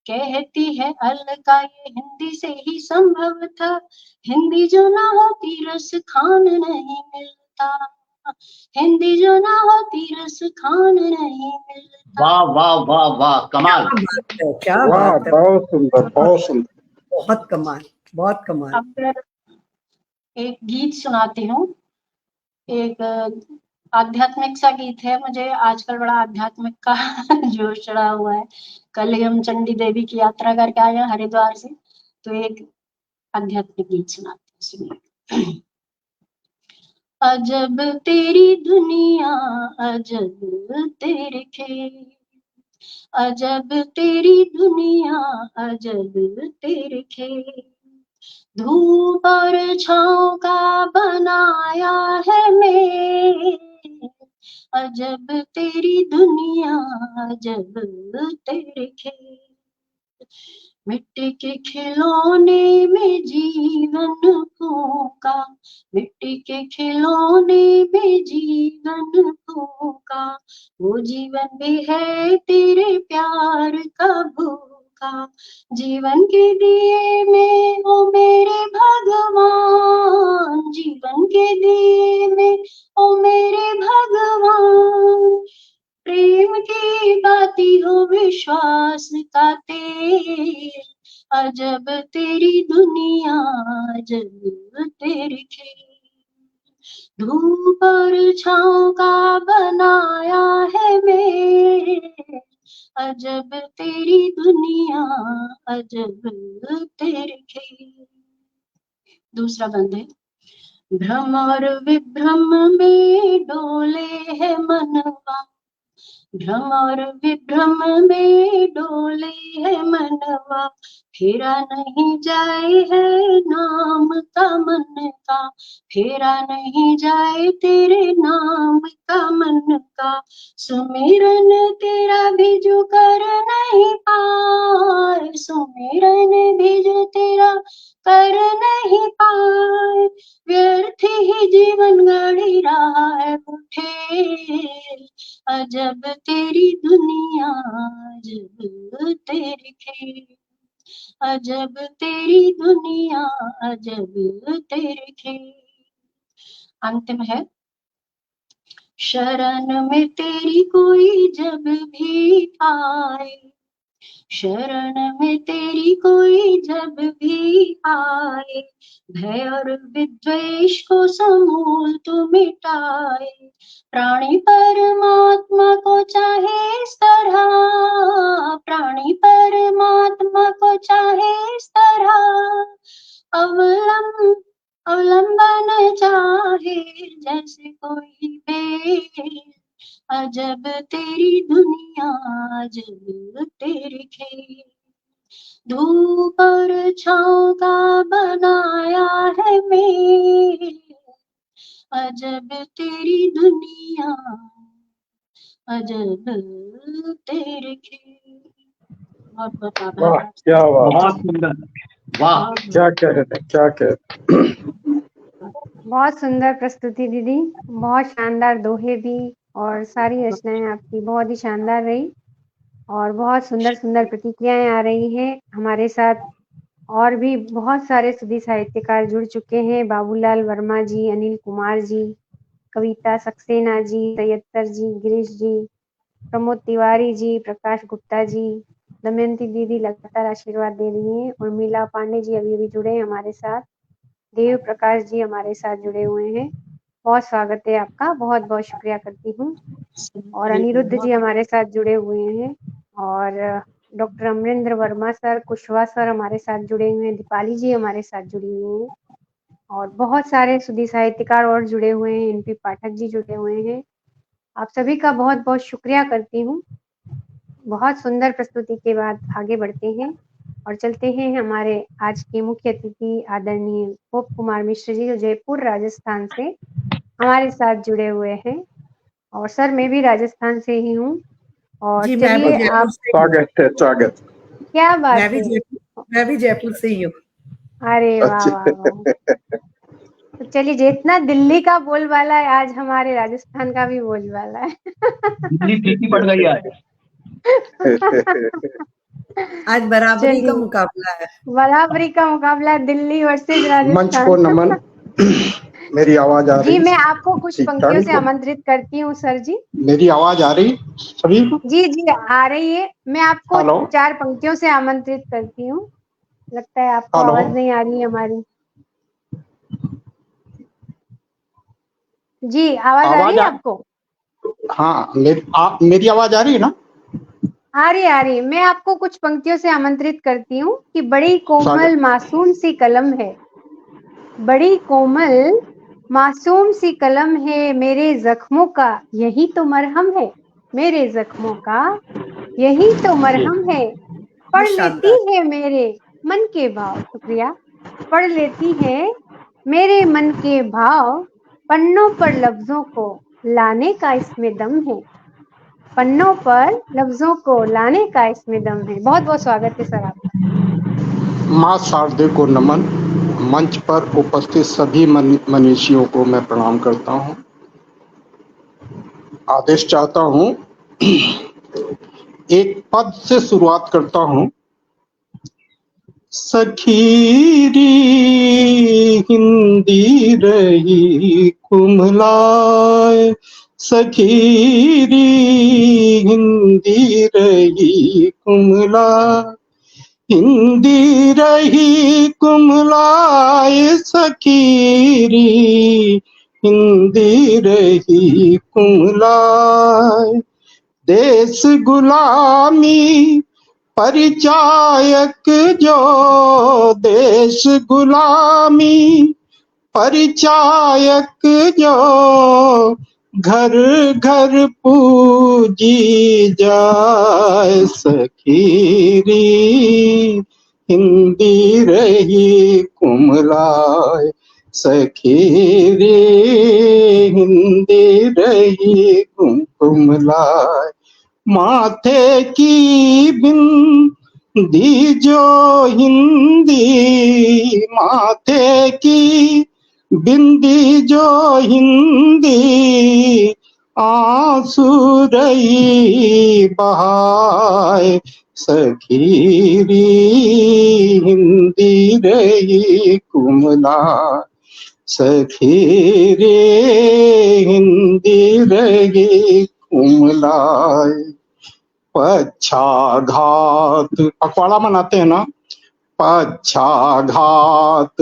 कहती है अलका ये हिंदी से ही संभव था, हिंदी जो ना होती रस खान नहीं मिलता, हिंदी जो ना होती रस खान नहीं मिलता। वाह वाह वाह वाह, कमाल। क्या वाह, बात है, बहुत सुंदर, बहुत सुंदर। बहुत कमाल, बहुत कमाल। अब एक गीत सुनाती हूँ, एक आध्यात्मिक सा गीत है। मुझे आजकल बड़ा आध्यात्मिक का जोश चढ़ा हुआ है। कल ही हम चंडी देवी की यात्रा करके आए हैं हरिद्वार से, तो एक आध्यात्मिक गीत सुनाती हूँ, सुनिए। अजब तेरी दुनिया, अजब तेरे खेल, अजब तेरी दुनिया, अजब तेरे खेल, धूप और छाँव का बनाया है मेल, अजब तेरी दुनिया, अजब तेरे खेल, मिट्टी के खिलौने में जीवन फूंका, मिट्टी के खिलौने में जीवन फूंका, वो जीवन भी है तेरे प्यार का भूखा, जीवन के दिए में ओ मेरे भगवान, जीवन के दिए में ओ मेरे भगवान, प्रेम की बाती हो विश्वास का तेल, अजब तेरी दुनिया, अजब तेरे खेल, धूप और छाँव का बनाया है मेल, अजब तेरी दुनिया, अजब तेरे खेल। दूसरा बंद है। भ्रम और विभ्रम में डोले है मनवा, भ्रम और विभ्रम में डोले है मनवा, फेरा नहीं जाए है नाम का मन का, फेरा नहीं जाए तेरे नाम का मन का, सुमिरन तेरा भी जो कर नहीं पाए, सुमिरन भी जो तेरा कर नहीं पाए, व्यर्थ ही जीवन गड़ी रहा है ठेल, अजब तेरी दुनिया, अजब तेरे खेल, अजब तेरी दुनिया, अजब तेरे खेल। अंतिम है। शरण में तेरी कोई जब भी आए, शरण में तेरी कोई जब भी आए, भय और विद्वेष को समूल तू मिटाए, प्राणी परमात्मा को चाहे इस तरह, प्राणी परमात्मा को चाहे इस तरह, अवलंबन चाहे जैसे कोई बेल, अजब तेरी दुनिया, अजब तेरे खेल, धूप और छाँव का बनाया है मेल, अजब तेरी दुनिया, अजब तेरे खेल। बहुत बहुत वाह, आभार। क्या बात, बहुत सुंदर, वाह। क्या कह रहे थे, क्या कह रहे थे। बहुत सुंदर प्रस्तुति दीदी, बहुत शानदार दोहे भी और सारी रचनाएं आपकी बहुत ही शानदार रही और बहुत सुंदर सुंदर प्रतिक्रियाएं आ रही हैं। हमारे साथ और भी बहुत सारे सुधी साहित्यकार जुड़ चुके हैं, बाबूलाल वर्मा जी, अनिल कुमार जी, कविता सक्सेना जी, सैयत्तर जी, गिरीश जी, प्रमोद तिवारी जी, प्रकाश गुप्ता जी, दमयंती दीदी लगातार आशीर्वाद दे रही हैं। उर्मिला पांडे जी अभी अभी जुड़े हैं हमारे साथ। देव प्रकाश जी हमारे साथ जुड़े हुए हैं। बहुत स्वागत है आपका, बहुत बहुत शुक्रिया करती हूँ। और अनिरुद्ध जी हमारे साथ जुड़े हुए हैं। और doctor Amarendra Verma sir, Kushwaha sir हमारे साथ जुड़े हुए हैं। दीपाली जी हमारे साथ जुड़ी हुई हैं। और बहुत सारे सुधी साहित्यकार और जुड़े हुए हैं। एनपी पाठक जी जुड़े हुए हैं। आप सभी का बहुत बहुत शुक्रिया करती हूँ। बहुत सुंदर प्रस्तुति के बाद आगे बढ़ते हैं और चलते हैं हमारे आज के मुख्य अतिथि आदरणीय गोप कुमार मिश्र जी, जो जयपुर राजस्थान से हमारे साथ जुड़े हुए हैं। और सर मैं भी राजस्थान से ही हूँ। और जी मैं भी चलिए जयपुर आप, से, स्वागत है, स्वागत। क्या बात है, मैं भी जयपुर से ही हूँ। अरे वाह वाह वाह। तो चलिए, जितना दिल्ली का बोलबाला है आज हमारे राजस्थान का भी बोलबाला है। दिल्ली फीकी पड़ गई आज। आज बराबरी चलिए, का मुकाबला है। बराबरी का मुकाबला, दिल्ली वर्सेस मंच को राजस्थान। नमन। मेरी आवाज आ रही जी है? मैं आपको कुछ ठीक पंक्तियों ठाक से तो? आमंत्रित करती हूँ सर जी। मेरी आवाज आ रही सभी को? जी जी आ रही है। मैं आपको हेलो 4 पंक्तियों से आमंत्रित करती हूँ। लगता है आपको हेलो, आवाज नहीं आ रही है हमारी। जी आवाज आ रही है आपको? हाँ मेरी आवाज आ रही है ना? आ रही। मैं आपको कुछ पंक्तियों से आमंत्रित करती हूँ कि बड़ी कोमल मासूम सी कलम है, बड़ी कोमल मासूम सी कलम है, मेरे जख्मों का यही तो मरहम है, मेरे जख्मों का यही तो मरहम है। पढ़ लेती शानदार। है मेरे मन के भाव, शुक्रिया, पढ़ लेती है मेरे मन के भाव, पन्नों पर लफ्जों को लाने का इसमें दम है, पन्नों पर लफ्जों को लाने का इसमें दम है। बहुत बहुत स्वागत है सर आपका। माँ शारदे को नमन। मंच पर उपस्थित सभी मनीषियों को मैं प्रणाम करता हूँ। आदेश चाहता हूँ, एक पद से शुरुआत करता हूँ। सखीरी हिंदी रही कुम्हलाए, सखीरी हिंदी रही कुम्हला, हिंदी रही कुम्हलाए, सखीरी हिंदी रही कुम्हलाए। देश गुलामी परिचायक जो, देश गुलामी परिचायक जो, घर घर पूजी जाए, सखीरी हिंदी रही कुम्हलाए, सखीरी हिंदी रही कुम्हलाए। माथे की बिंदी जो हिंदी, माथे की बिंदी जो हिंदी, आंसू रही बहाए, सखीरी हिंदी रही कुम्हलाए, सखीरी हिंदी रही कुम्हलाए। पक्षाघात पखवाड़ा मनाते हैं ना, पक्षाघात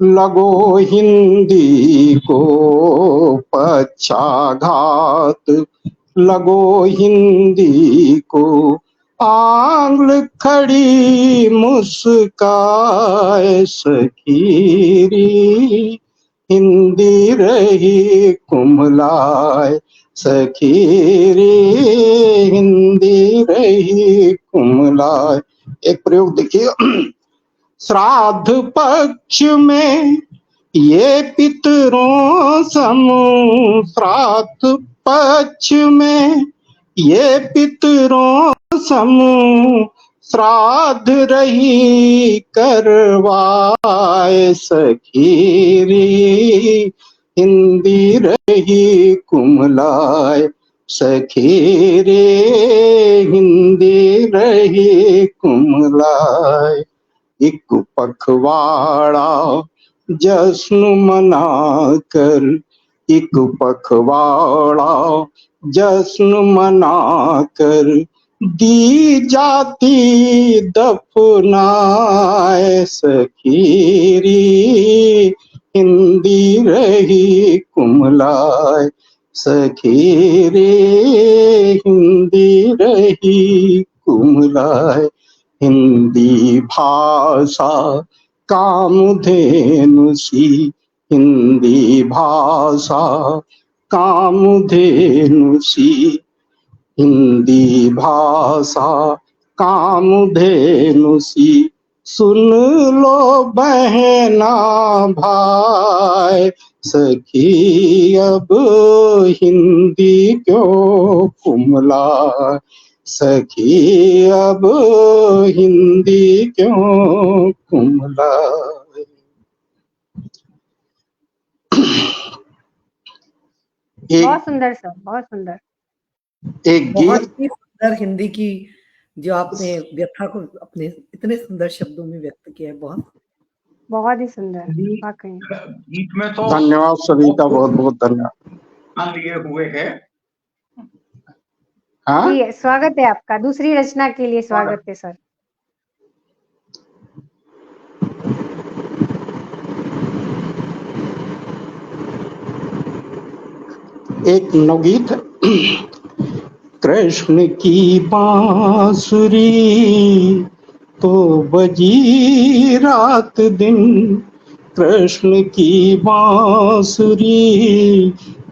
लगो हिंदी को, पक्षाघात लगो हिंदी को, आंगल खड़ी मुस्काए, सखीरी हिंदी रही कुम्हलाए, सखीरी हिंदी रही कुम्हलाए। एक प्रयोग देखिए। श्राद्ध पक्ष में ये पितरों समूह, श्राद्ध पक्ष में ये पितरों समूह, श्राद्ध रही करवाए, सखीरी हिंदी रही कुम्हलाए, सखीरी हिंदी रही कुम्हलाए। एक पखवाड़ा जश्न मनाकर, एक पखवाड़ा जश्न मनाकर, दी जाती दफनाए सखीरी, हिंदी रही कुमलाए सखीरी, हिंदी रही कुमलाए। हिंदी भाषा कामधेनु सी, हिंदी भाषा कामधेनु सी, हिंदी भाषा कामधेनु सी। सुन लो बहना भाई सखी, अब हिंदी क्यों कुमलाए सखी, अब हिंदी क्यों कुमलाए। बहुत सुंदर सर, बहुत सुंदर। एक बहुत गीत, ही सुंदर हिंदी की जो आपने व्यथा को अपने इतने सुंदर शब्दों में व्यक्त किया है, बहुत ही सुंदर वाकई। गीत में तो धन्यवाद सभी का, बहुत बहुत धन्यवाद लिए हुए है। हाँ, जी स्वागत है आपका, दूसरी रचना के लिए स्वागत है सर। एक नवगीत है। कृष्ण की बांसुरी तो बजी रात दिन, कृष्ण की बांसुरी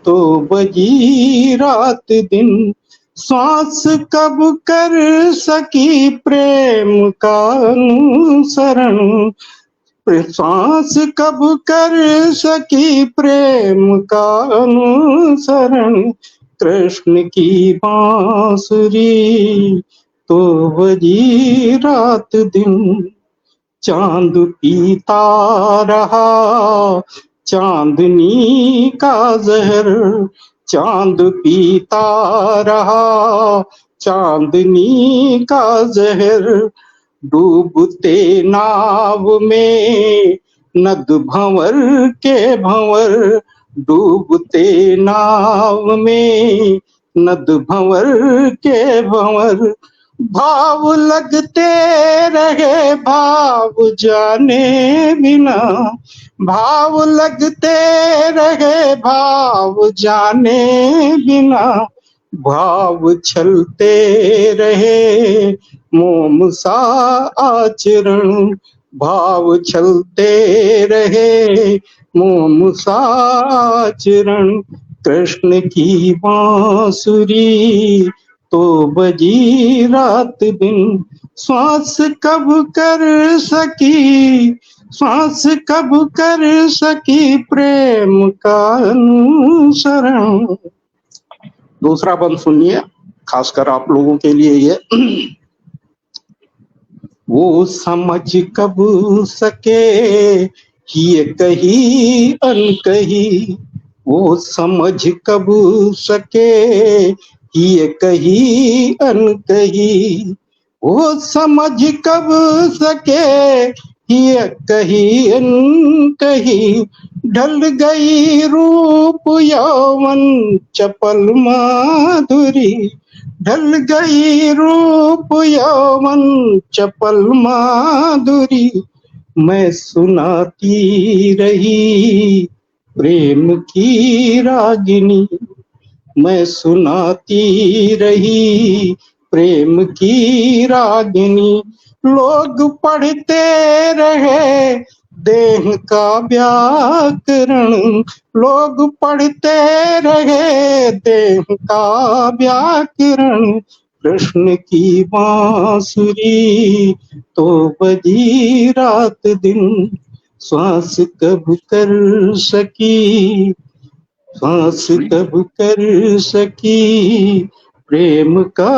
तो बजी रात दिन, श्वास कब कर सकी प्रेम का अनुसरण, श्वास कब कर सकी प्रेम का अनुसरण। कृष्ण की बांसुरी तो बजी रात दिन, चांद पीता रहा चांदनी का जहर, चांद पीता रहा चांदनी का जहर, डूबते नाव में नद भंवर के भंवर, डूबते नाव में नद भंवर के भंवर, भाव लगते रहे भाव जाने बिना, भाव लगते रहे भाव जाने बिना, भाव छलते रहे मोम सा आचरण, भाव छलते रहे मोम सा आचरण। कृष्ण की बांसुरी तो बजी रात दिन, श्वास कब कर सकी, श्वास कब कर सकी प्रेम का अनुसरण। दूसरा बंद सुनिए, खासकर आप लोगों के लिए ये। वो समझ कब सके ये कही अनकही, वो समझ कब सके ये कही अनकही, वो समझ कब सके ये कही अनकही। ढल गई रूप यौवन चपल माधुरी, ढल गई रूप यौवन चपल माधुरी। मैं सुनाती रही प्रेम की रागिनी, मैं सुनाती रही प्रेम की रागिनी। लोग पढ़ते रहे देह का व्याकरण, लोग पढ़ते रहे देह का व्याकरण। कृष्ण की बांसुरी तो बजी रात दिन, श्वास कब कर सकी, श्वास कब कर सकी प्रेम का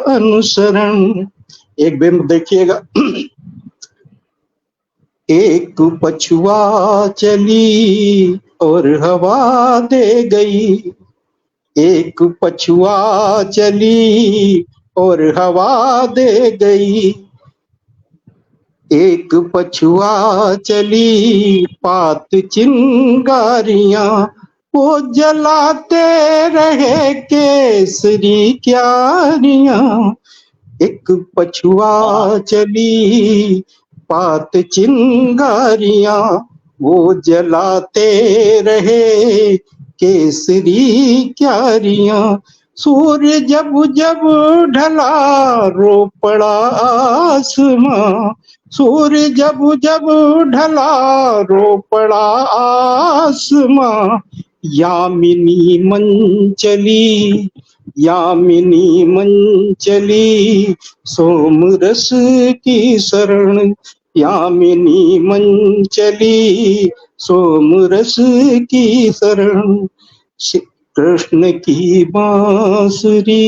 अनुसरण। एक बिंब देखिएगा। एक पछुआ चली और हवा दे गई, एक पछुआ चली और हवा दे गई। एक पछुआ चली पात चिंगारियां, वो जलाते रहे केसरी क्यारियां, एक पछुआ चली पात चिंगारियां, वो जलाते रहे केसरी क्यारियां। सूर्य जब जब ढला रो पड़ा आसमां, सूर्य जब जब ढला रो पड़ा आसमां। यामिनी मन चली, यामिनी मन चली सोम रस की शरण, यामिनी मन चली सोम रस की शरण। कृष्ण की बांसुरी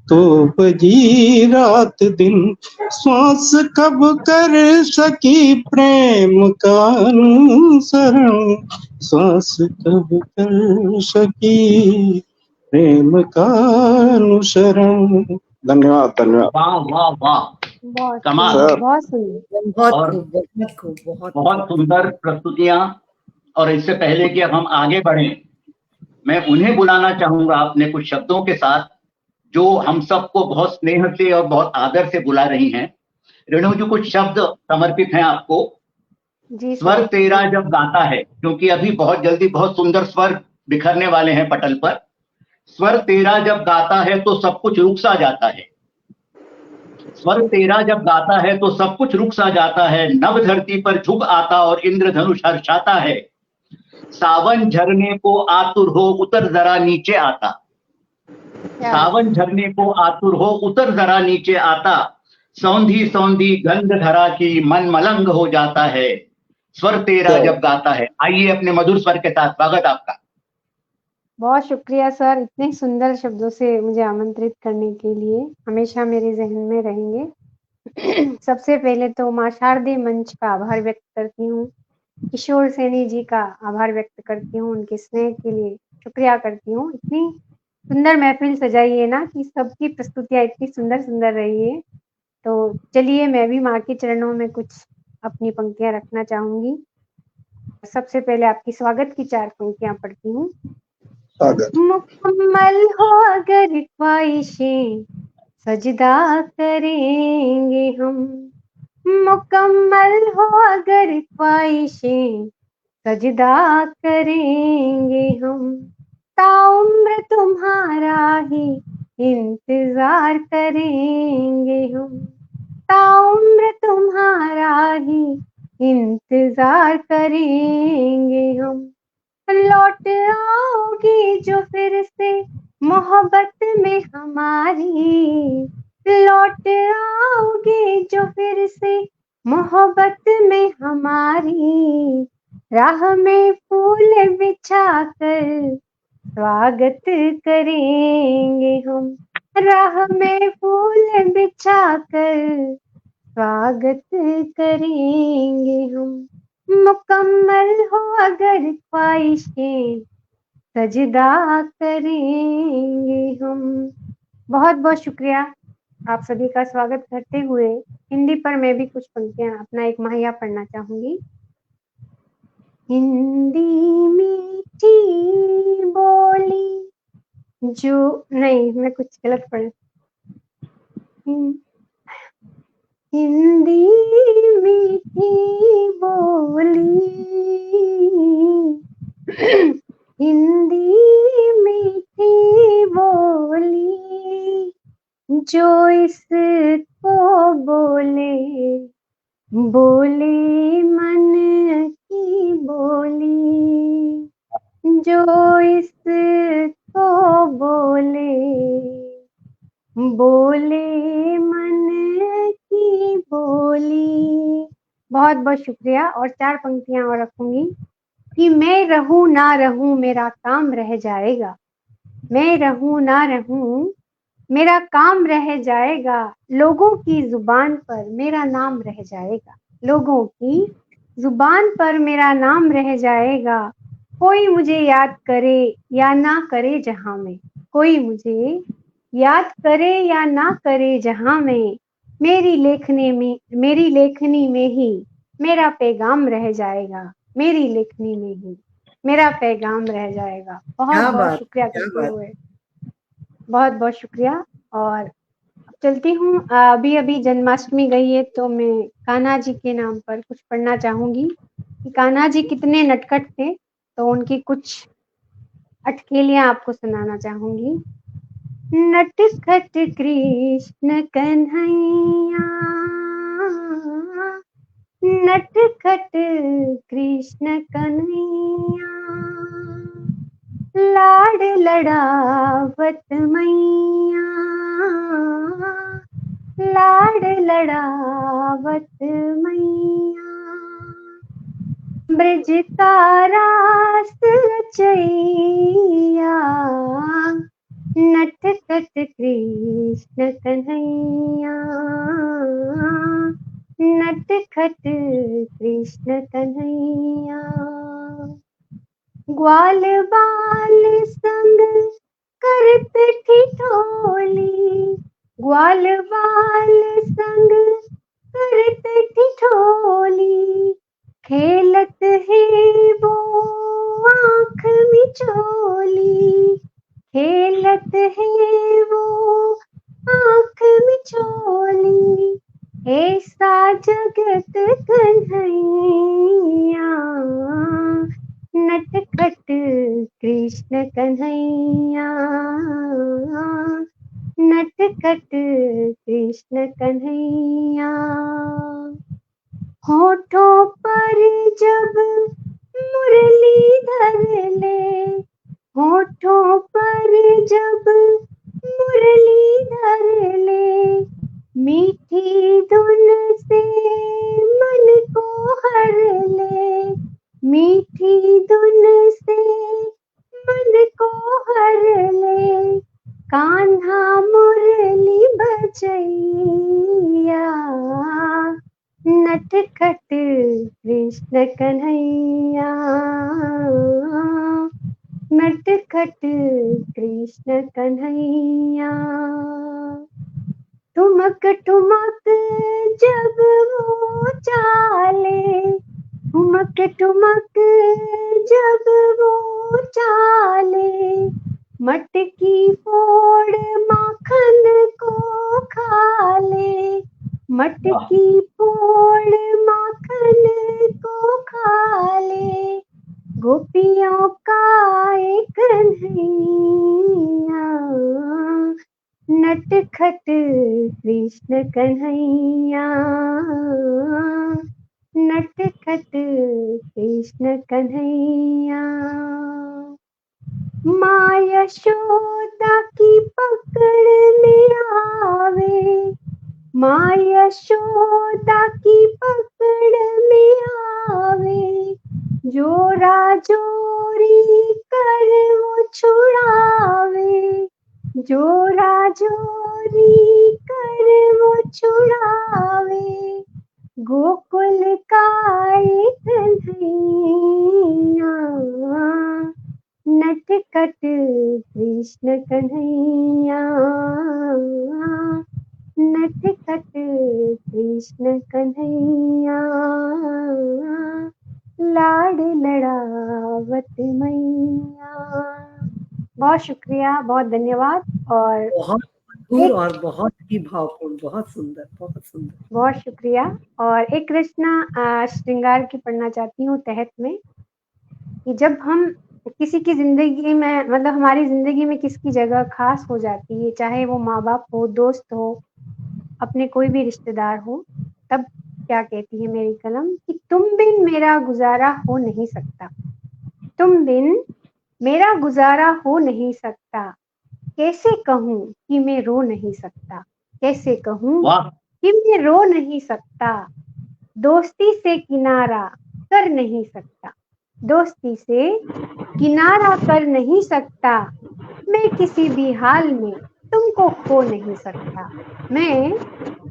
तो बजी रात दिन, श्वास कब कर सकी प्रेम का अनुसरण, श्वास कब कर सकी प्रेम का अनुसरण। धन्यवाद धन्यवाद। वाह वाह वाह, बहुत कमाल। सुंदर, सर बहुत सुंदर। बहुत और खूब, बहुत खूब, बहुत बहुत सुंदर प्रस्तुतियां। और इससे पहले कि अब हम आगे बढ़ें, मैं उन्हें बुलाना चाहूंगा अपने कुछ शब्दों के साथ जो हम सबको बहुत स्नेह से और बहुत आदर से बुला रही हैं। रेणु जी, कुछ शब्द समर्पित हैं आपको। जी स्वर सर। तेरा जब गाता है, क्योंकि अभी बहुत जल्दी बहुत सुंदर स्वर बिखरने वाले हैं पटल पर। स्वर तेरा जब गाता है तो सब कुछ रुक सा जाता है, स्वर तेरा जब गाता है तो सब कुछ रुक सा जाता है। नव धरती पर झुक आता और इंद्रधनुष हर्षाता है। सावन झरने को आतुर हो उतर जरा नीचे आता, सावन झरने को आतुर हो उतर जरा नीचे आता। सौंधी सौंधी गंध धरा की मन मलंग हो जाता है। स्वर तेरा जब गाता है। आइए अपने मधुर स्वर के साथ स्वागत आपका। बहुत शुक्रिया सर, इतने सुंदर शब्दों से मुझे आमंत्रित करने के लिए, हमेशा मेरे जहन में रहेंगे। सबसे पहले तो माँ शारदे मंच का आभार व्यक्त करती हूँ, किशोर सैनी जी का आभार व्यक्त करती हूँ, उनके स्नेह के लिए शुक्रिया करती हूँ। इतनी सुंदर महफिल सजाई है ना कि सबकी प्रस्तुतियाँ इतनी सुंदर सुंदर रही है। तो चलिए मैं भी माँ के चरणों में कुछ अपनी पंक्तियाँ रखना चाहूंगी। सबसे पहले आपकी स्वागत की 4 पंक्तियाँ पढ़ती हूँ। मुकम्मल हो अगर ख्वाहिशें सजदा करेंगे हम, मुकम्मल हो अगर ख्वाहिशें सजदा करेंगे हम। ताउम्र तुम्हारा ही इंतजार करेंगे हम, ताउम्र तुम्हारा ही इंतजार करेंगे हम। लौट आओगी जो फिर से मोहब्बत में हमारी, लौट आओगी जो फिर से मोहब्बत में हमारी। राह में फूल बिछा कर स्वागत करेंगे हम, राह में फूल बिछा कर स्वागत करेंगे हम। मुकम्मल हो अगर ख्वाहिशें सजदा करेंगे हम। बहुत बहुत शुक्रिया आप सभी का स्वागत करते हुए हिंदी पर मैं भी कुछ पंक्तियां अपना एक महिया पढ़ना चाहूंगी। हिंदी मीठी बोली जो, नहीं मैं कुछ गलत पढ़, हिंदी मीठी बोली, हिंदी मीठी बोली जो इसको बोले बोले मन की बोली, जो इसको बोले बोले मन की बोली। बहुत बहुत शुक्रिया। और 4 पंक्तियां और रखूंगी कि मैं रहूं ना रहूं मेरा काम रह जाएगा, मैं रहूं ना रहूं मेरा काम रह जाएगा। लोगों की जुबान पर मेरा नाम रह जाएगा, लोगों की जुबान पर मेरा नाम रह जाएगा। कोई मुझे याद करे या ना करे जहां में, कोई मुझे याद करे या ना करे जहां में, मेरी लेखनी में ही मेरा पैगाम रह जाएगा, मेरी लेखनी में ही मेरा पैगाम रह जाएगा। बहुत बहुत शुक्रिया करते हुए बहुत बहुत शुक्रिया। और चलती हूँ। अभी अभी जन्माष्टमी गई है तो मैं कान्हा जी के नाम पर कुछ पढ़ना चाहूंगी कि कान्हा जी कितने नटखट थे, तो उनकी कुछ अटकेलियां आपको सुनाना चाहूंगी। नटखट कृष्ण कन्हैया, नटखट कृष्ण कन्हैया, लाड लड़ावत मैया, लाड लड़ावत मैया, ब्रज का रास रचैया, नटखट कृष्ण कन्हैया, नटखट कृष्ण कन्हैया। ग्वाल बाल संग करत ठिठोली, ग्वाल बाल संग करत ठिठोली, खेलत है वो आँख मिचोली, खेलत है वो आँख मिचोली, ऐसा जगत कन्हैया, नटखट कृष्ण कन्हैया, नटखट कृष्ण कन्हैया। होठों पर जब मुरलीधर ले, होठों पर जब मुरलीधर ले, मीठी धुन से मन को हर ले, मीठी धुन से मन को हर ले, कान्हा मुरली बजैया, नटखट कृष्ण कन्हैया, नटखट कृष्ण कन्हैया। ठुमक ठुमक जब वो चाले, ठुमक ठुमक जब वो चाले, मटकी फोड़ माखन को खाले, मटकी फोड़ माखन को खाले, गोपियों का एक कन्हैया, नटखट कृष्ण कन्हैया, नटखट कृष्ण कन्हैया। माँ यशोदा की पकड़ में आवे, माँ यशोदा की पकड़ में आवे, जोरा जोरी कर वो छुड़ावे, जोरा जोरी कर वो छुड़ावे, गोकुल का एक कन्हैया, नटखट कृष्ण कन्हैया, नटखट कृष्ण कन्हैया, लाड लड़ावत मैया। बहुत शुक्रिया, बहुत धन्यवाद। और बहुत मधुर और बहुत ही भावपूर्ण, बहुत सुंदर, बहुत सुंदर। बहुत शुक्रिया। और एक कृष्णा श्रृंगार की पढ़ना चाहती हूँ तहत में, कि जब हम किसी की जिंदगी में, मतलब हमारी जिंदगी में किसकी जगह खास हो जाती है, चाहे वो माँ बाप हो, दोस्त हो, अपने कोई भी रिश्तेदार हो, तब क्या कहती है मेरी कलम कि तुम बिन मेरा गुजारा हो नहीं सकता, तुम बिन मेरा गुजारा हो नहीं सकता, कैसे कहूँ कि मैं रो नहीं सकता, कैसे कहूँ कि मैं रो नहीं सकता, दोस्ती से किनारा कर नहीं सकता, दोस्ती से किनारा कर नहीं सकता, मैं किसी भी हाल में तुमको खो नहीं सकता, मैं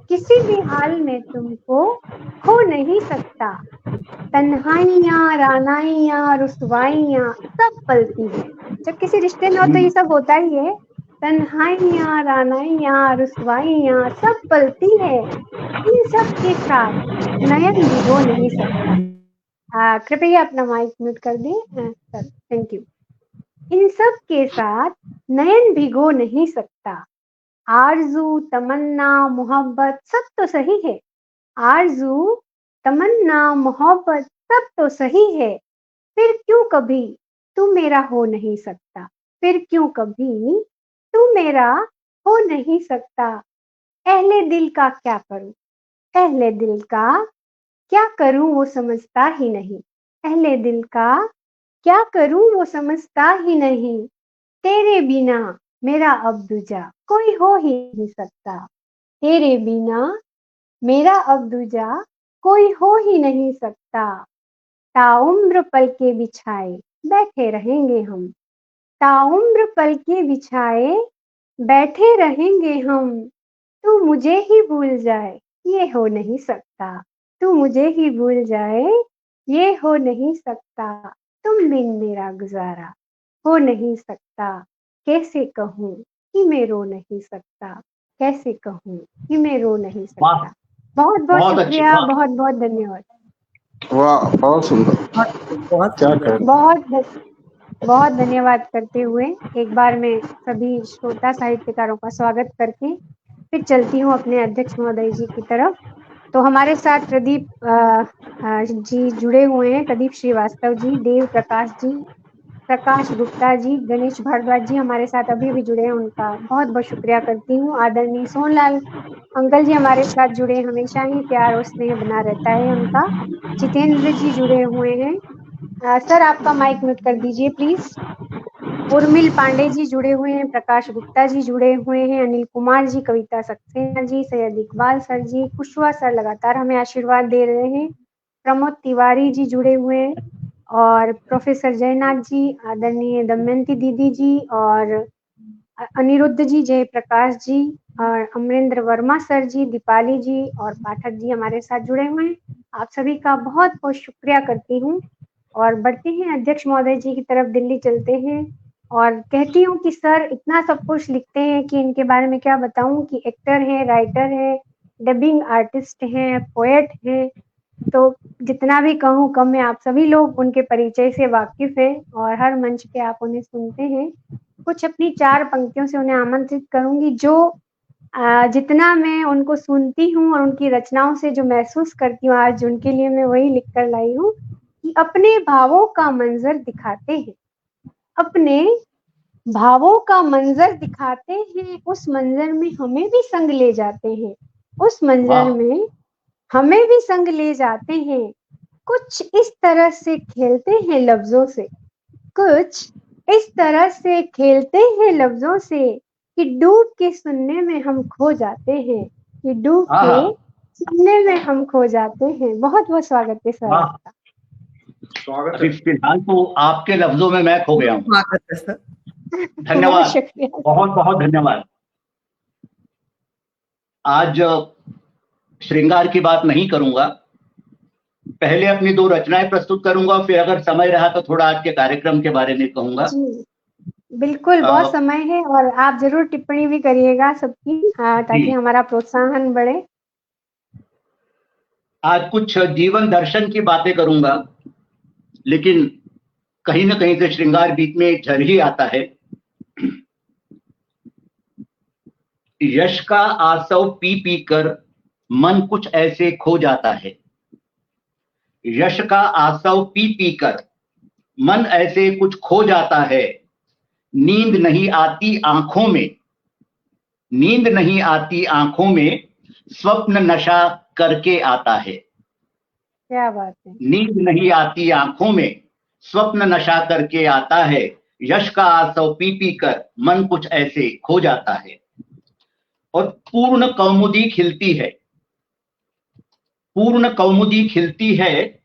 किसी भी हाल में तुमको खो नहीं सकता, तन्हाइयाँ, रानाइयाँ, रुसवाइयाँ सब पलती है। जब किसी रिश्ते में हो तो ये सब होता ही है, तन्हाइयाँ, रानाइयाँ, रुसवाइयाँ सब पलती है, इन सब के साथ नयन भिगो नहीं सकता। कृपया अपना माइक म्यूट कर दें सर, थैंक यू। इन सब के साथ नयन भिगो नहीं सकता, आरजू, तमन्ना, मोहब्बत सब तो सही है। आरजू, तमन्ना, मोहब्बत सब तो सही है। फिर क्यों कभी तू मेरा हो नहीं सकता? फिर क्यों कभी तू मेरा हो नहीं सकता? अहले दिल का क्या करूं? अहले दिल का क्या करूं वो समझता ही नहीं। अहले दिल का क्या करूं वो समझता ही नहीं। तेरे बिना मेरा अब दूजा कोई हो ही नहीं सकता। तेरे बिना मेरा अब दूजा कोई हो ही नहीं सकता। ताउम्र पलके बिछाए बैठे रहेंगे हम। ताउम्र पलके बिछाए बैठे रहेंगे हम। तू मुझे ही भूल जाए ये हो नहीं सकता। तू मुझे ही भूल जाए ये हो नहीं सकता। तुम बिन मेरा गुजारा हो नहीं सकता। कैसे कहूँ कि मैं रो नहीं सकता? कैसे कहूँ कि मैं रो नहीं वाह, सकता? बहुत बहुत बहुत अच्छी, शुक्रिया, वाह। बहुत बहुत धन्यवाद। वाह, बहुत सुंदर। बहुत क्या सुंदर। कहें। बहुत धन्यवाद करते हुए एक बार मैं सभी श्रोता साहित्यकारों का स्वागत करके फिर चलती हूँ अपने अध्यक्ष महोदय जी की तरफ। तो हमारे साथ प्रदीप जी जुड़े हुए हैं, प्रदीप श्रीवास्तव जी, देव प्रकाश जी, प्रकाश गुप्ता जी, गणेश भारद्वाज जी हमारे साथ अभी भी जुड़े हैं, उनका बहुत बहुत शुक्रिया करती हूँ। आदरणीय सोनलाल अंकल जी हमारे साथ जुड़े, हमेशा ही प्यार और स्नेह बना रहता है उनका। जितेंद्र जी जुड़े हुए हैं। सर आपका माइक म्यूट कर दीजिए प्लीज। उर्मिल पांडे जी जुड़े हुए हैं, प्रकाश गुप्ता जी जुड़े हुए हैं, अनिल कुमार जी, कविता सक्सेना जी, सैयद इकबाल सर जी, कुशवा सर लगातार हमें आशीर्वाद दे रहे हैं, प्रमोद तिवारी जी जुड़े हुए हैं और प्रोफेसर जयनाथ जी, आदरणीय दमयंती दीदी जी और अनिरुद्ध जी, जयप्रकाश जी और अमरेंद्र वर्मा सर जी, दीपाली जी और पाठक जी हमारे साथ जुड़े हुए हैं। आप सभी का बहुत बहुत शुक्रिया करती हूँ और बढ़ते हैं अध्यक्ष महोदय जी की तरफ, दिल्ली चलते हैं और कहती हूँ कि सर इतना सब कुछ लिखते हैं कि इनके बारे में क्या बताऊं कि एक्टर है, राइटर है, डबिंग आर्टिस्ट हैं, पोएट हैं, तो जितना भी कहूँ कम है। आप सभी लोग उनके परिचय से वाकिफ हैं और हर मंच पे आप उन्हें सुनते हैं। कुछ अपनी 4 पंक्तियों से उन्हें आमंत्रित करूंगी जो जितना मैं उनको सुनती हूँ और उनकी रचनाओं से जो महसूस करती हूँ, आज उनके लिए मैं वही लिख कर लाई हूँ कि अपने भावों का मंजर दिखाते हैं, अपने भावों का मंजर दिखाते हैं, उस मंजर में हमें भी संग ले जाते हैं, उस मंजर में हमें भी संग ले जाते हैं। कुछ इस तरह से खेलते हैं लफ्जों से, कुछ इस तरह से खेलते हैं लफ्जों से कि डूब के सुनने में हम खो जाते हैं, कि डूब के सुनने में हम खो जाते हैं। बहुत बहुत स्वागत है सर आपका। स्वागत है। फिलहाल तो आपके लफ्जों में मैं खो गया हूँ। स्वागत है सर। धन्यवाद, बहुत बहुत धन्यवाद। आज श्रृंगार की बात नहीं करूंगा, पहले अपनी 2 रचनाएं प्रस्तुत करूंगा, फिर अगर समय रहा तो थोड़ा आज के कार्यक्रम के बारे में कहूंगा। बिल्कुल, बहुत समय है और आप जरूर टिप्पणी भी करिएगा सबकी, ताकि हमारा प्रोत्साहन बढ़े। आज कुछ जीवन दर्शन की बातें करूंगा, लेकिन कहीं ना कहीं से श्रृंगार बीच में झर ही आता है। यश का आसव पी पी कर मन कुछ ऐसे खो जाता है। यश का आसव पी पी कर मन ऐसे कुछ खो जाता है। नींद नहीं आती आंखों में, नींद नहीं आती आंखों में, स्वप्न नशा करके आता है। क्या बात है। नींद नहीं आती आंखों में, स्वप्न नशा करके आता है। यश का आसव पी पी कर मन कुछ ऐसे खो जाता है। और पूर्ण कौमुदी खिलती है, पूर्ण कौमुदी खिलती है,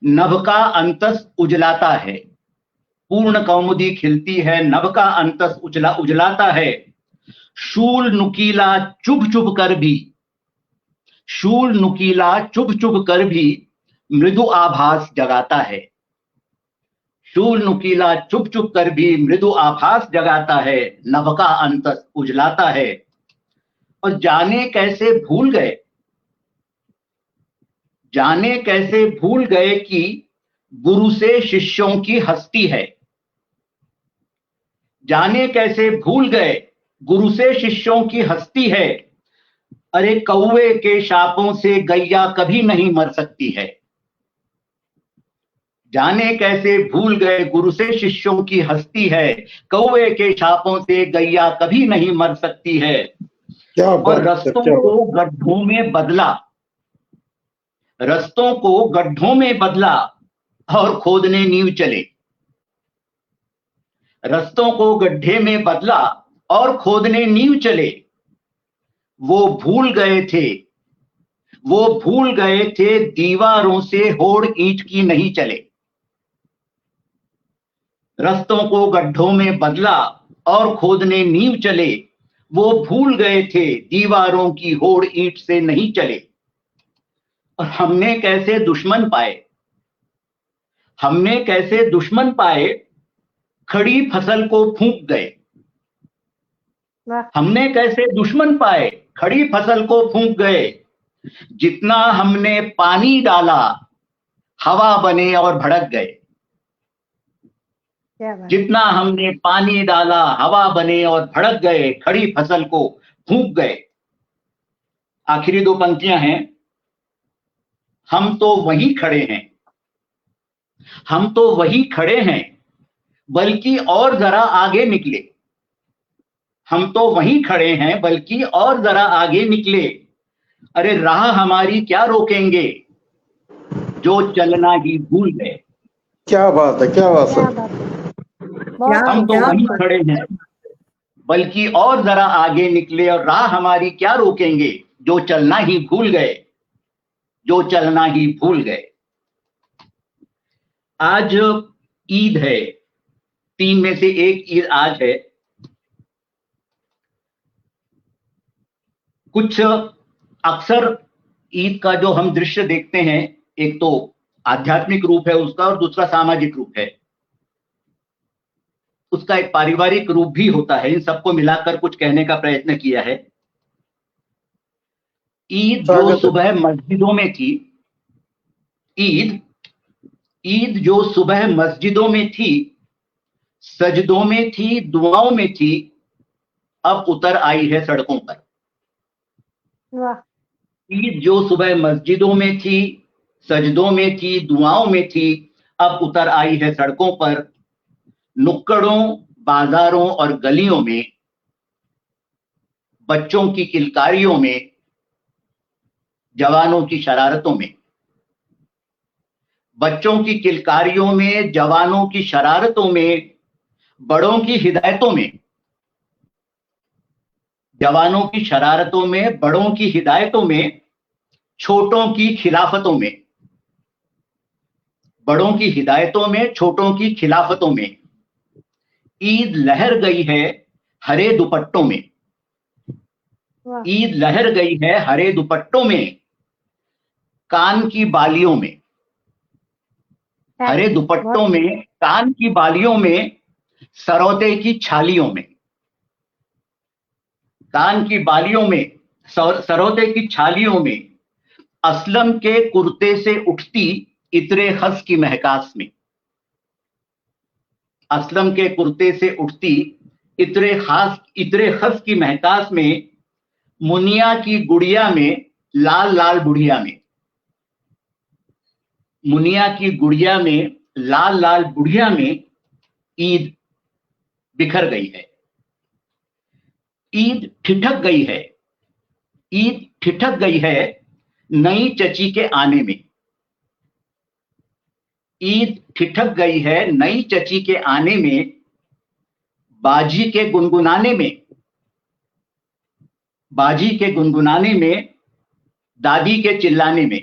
नभ का अंतस उजलाता है। पूर्ण कौमुदी खिलती है, नभ का अंतस उजलाता है। शूल नुकीला चुभ चुभ कर भी, शूल नुकीला चुभ चुभ कर भी मृदु आभास जगाता है। शूल नुकीला चुभ चुभ कर भी मृदु आभास जगाता है। नभ का अंतस उजलाता है। और जाने कैसे भूल गए, जाने कैसे भूल गए कि गुरु से शिष्यों की हस्ती है। जाने कैसे भूल गए गुरु से शिष्यों की हस्ती है, अरे कौवे के शापों से गैया कभी नहीं मर सकती है। जाने कैसे भूल गए गुरु से शिष्यों की हस्ती है, कौवे के शापों से गैया कभी नहीं मर सकती है। क्या और बात है, रस्तों क्या को बात। गड्ढों में बदला, रस्तों को गड्ढों में बदला और खोदने नींव चले। रस्तों को गड्ढे में बदला और खोदने नींव चले। वो भूल गए थे, वो भूल गए थे दीवारों से होड़ ईंट की नहीं चले। रस्तों को गड्ढों में बदला और खोदने नींव चले। वो भूल गए थे दीवारों की होड़ ईंट से नहीं चले। और हमने कैसे दुश्मन पाए, हमने कैसे दुश्मन पाए, खड़ी फसल को फूंक गए। वाह, हमने कैसे दुश्मन पाए, खड़ी फसल को फूंक गए। जितना हमने पानी डाला हवा बने और भड़क गए। क्या बात। जितना हमने पानी डाला हवा बने और भड़क गए, खड़ी फसल को फूंक गए। आखिरी दो पंक्तियां हैं, हम तो वहीं खड़े हैं, हम तो वहीं खड़े हैं, बल्कि और जरा आगे निकले। हम तो वहीं खड़े हैं बल्कि और जरा आगे निकले। अरे राह हमारी क्या रोकेंगे, जो चलना ही भूल गए। क्या बात है, क्या बात क्या है। बात है। क्या बहुत हम तो क्या वहीं बात। खड़े हैं बल्कि और जरा आगे निकले, और राह हमारी क्या रोकेंगे, जो चलना ही भूल गए, जो चलना ही भूल गए। आज ईद है, 3 में से एक ईद आज है। कुछ अक्सर ईद का जो हम दृश्य देखते हैं, एक तो आध्यात्मिक रूप है उसका और दूसरा सामाजिक रूप है। उसका एक पारिवारिक रूप भी होता है। इन सबको मिलाकर कुछ कहने का प्रयत्न किया है। ईद जो स्वागत है। सुबह मस्जिदों में थी, ईद ईद जो सुबह मस्जिदों में थी, सजदों में थी, दुआओं में थी, अब उतर आई है सड़कों पर। वाह, ईद जो सुबह मस्जिदों में थी, सजदों में थी, दुआओं में थी, अब उतर आई है सड़कों पर। नुक्कड़ों, बाजारों और गलियों में, बच्चों की किलकारियों में, जवानों की शरारतों में। बच्चों की किलकारियों में, जवानों की शरारतों में, बड़ों की हिदायतों में। जवानों की शरारतों में, बड़ों की हिदायतों में, छोटों की खिलाफतों में। बड़ों की हिदायतों में, छोटों की खिलाफतों में। ईद लहर गई है हरे दुपट्टों में। वाह, ईद लहर गई है हरे दुपट्टों में, कान की बालियों में। हरे दुपट्टों में, कान की बालियों में, सरौते की छालियों में। कान की बालियों में, सरौते की छालियों में, असलम के कुर्ते से उठती इतरे खस की महकास में। असलम के कुर्ते से उठती इतरे खस की महकास में। मुनिया की गुड़िया में, लाल लाल बुढ़िया में। मुनिया की गुड़िया में, लाल लाल बुढ़िया में ईद बिखर गई है। ईद ठिठक गई है, ईद ठिठक गई है नई चची के आने में। ईद ठिठक गई है नई चची के आने में, बाजी के गुनगुनाने में। बाजी के गुनगुनाने में, दादी के चिल्लाने में।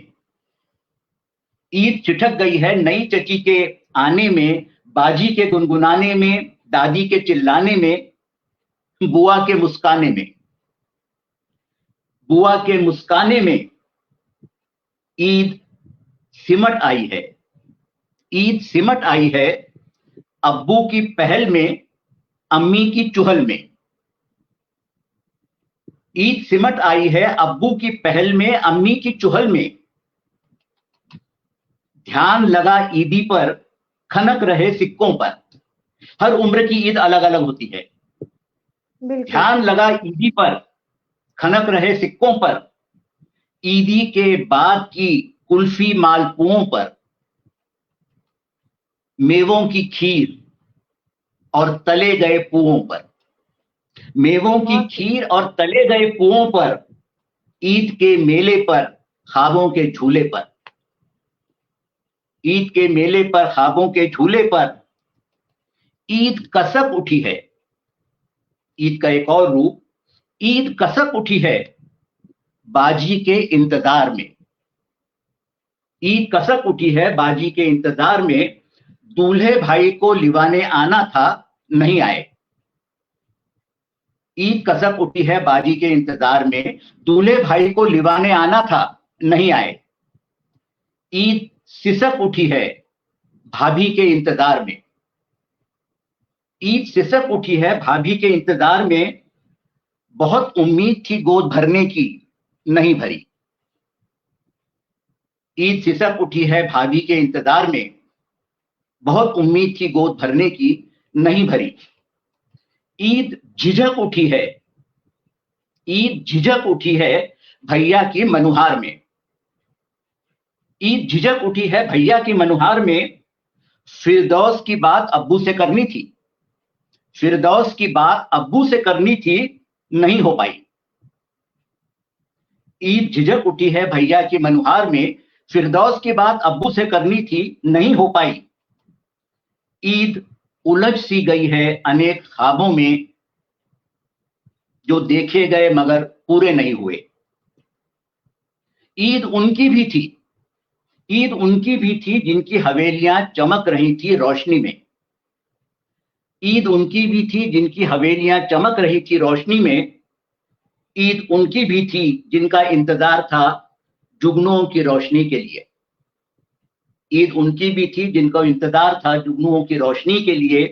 ईद ठिठक गई है नई चची के आने में, बाजी के गुनगुनाने में, दादी के चिल्लाने में, बुआ के मुस्काने में। बुआ के मुस्काने में ईद सिमट आई है। ईद सिमट आई है अब्बू की पहल में, अम्मी की चुहल में। ईद सिमट आई है अब्बू की पहल में, अम्मी की चुहल में। ध्यान लगा ईदी पर, खनक रहे सिक्कों पर। हर उम्र की ईद अलग अलग होती है। बिल्कुल ध्यान लगा ईदी पर, खनक रहे सिक्कों पर, ईदी के बाद की कुल्फी मालपुओं पर, मेवों की खीर और तले गए पुओं पर, मेवों की खीर और तले गए पुओं पर, ईद के मेले पर, ख्वाबों के झूले पर, ईद के मेले पर, ख्वाबों के झूले पर, ईद कसक उठी है। ईद का एक और रूप, ईद कसक उठी है बाजी के इंतजार में। ईद कसक उठी है बाजी के इंतजार में, दूल्हे भाई को लिवाने आना था नहीं आए। ईद कसक उठी है बाजी के इंतजार में, दूल्हे भाई को लिवाने आना था नहीं आए। ईद सिसक उठी है भाभी के इंतजार में। ईद सिसक उठी है भाभी के इंतजार में, बहुत उम्मीद थी गोद भरने की नहीं भरी। ईद सिसक उठी है भाभी के इंतजार में, बहुत उम्मीद थी गोद भरने की नहीं भरी। ईद झिझक उठी है, ईद झिझक उठी है भैया की मनुहार में। ईद झिझक उठी है भैया की मनुहार में, फिरदौस की बात अब्बू से करनी थी, फिरदौस की बात अब्बू से करनी थी नहीं हो पाई। ईद झिझक उठी है भैया की मनुहार में, फिरदौस की बात अब्बू से करनी थी नहीं हो पाई। ईद उलझ सी गई है अनेक ख्वाबों में, जो देखे गए मगर पूरे नहीं हुए। ईद उनकी भी थी, ईद उनकी भी थी जिनकी हवेलियां चमक रही थी रोशनी में। ईद उनकी भी थी जिनकी हवेलियां चमक रही थी रोशनी में। ईद उनकी भी थी जिनका इंतजार था जुगनुओं की रोशनी के लिए। ईद उनकी भी थी जिनका इंतजार था जुगनुओं की रोशनी के लिए।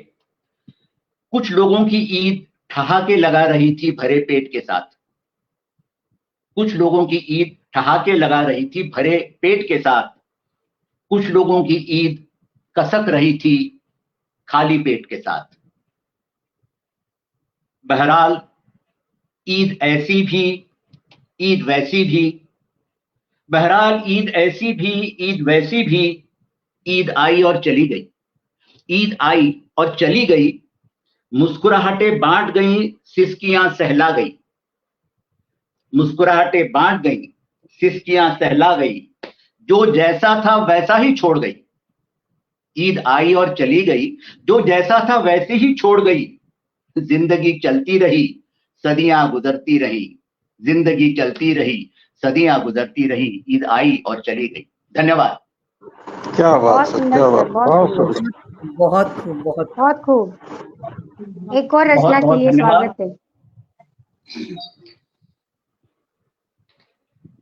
कुछ लोगों की ईद ठहाके लगा रही थी भरे पेट के साथ, कुछ लोगों की ईद ठहाके लगा रही थी भरे पेट के साथ। कुछ लोगों की ईद कसक रही थी खाली पेट के साथ। बहरहाल ईद ऐसी भी, ईद वैसी भी, बहरहाल ईद ऐसी भी, ईद वैसी भी, ईद आई और चली गई, ईद आई और चली गई। मुस्कुराहटें बांट गई, सिसकियां सहला गई, मुस्कुराहटें बांट गई, सिसकियां सहला गई। जो जैसा था वैसा ही छोड़ गई। ईद आई और चली गई, जो जैसा था वैसे ही छोड़ गई। जिंदगी चलती रही, सदियां गुजरती रही, जिंदगी चलती रही, सदियां गुजरती रही। ईद आई और चली गई। धन्यवाद। क्या बात बहुत है, सुंदर क्या सर, बात, बहुत बहुत सुंदर, सुंदर। बहुत खूब, बहुत बहुत खूब। एक और रचना बहुत के बहुत लिए धन्यवाद। स्वागत है।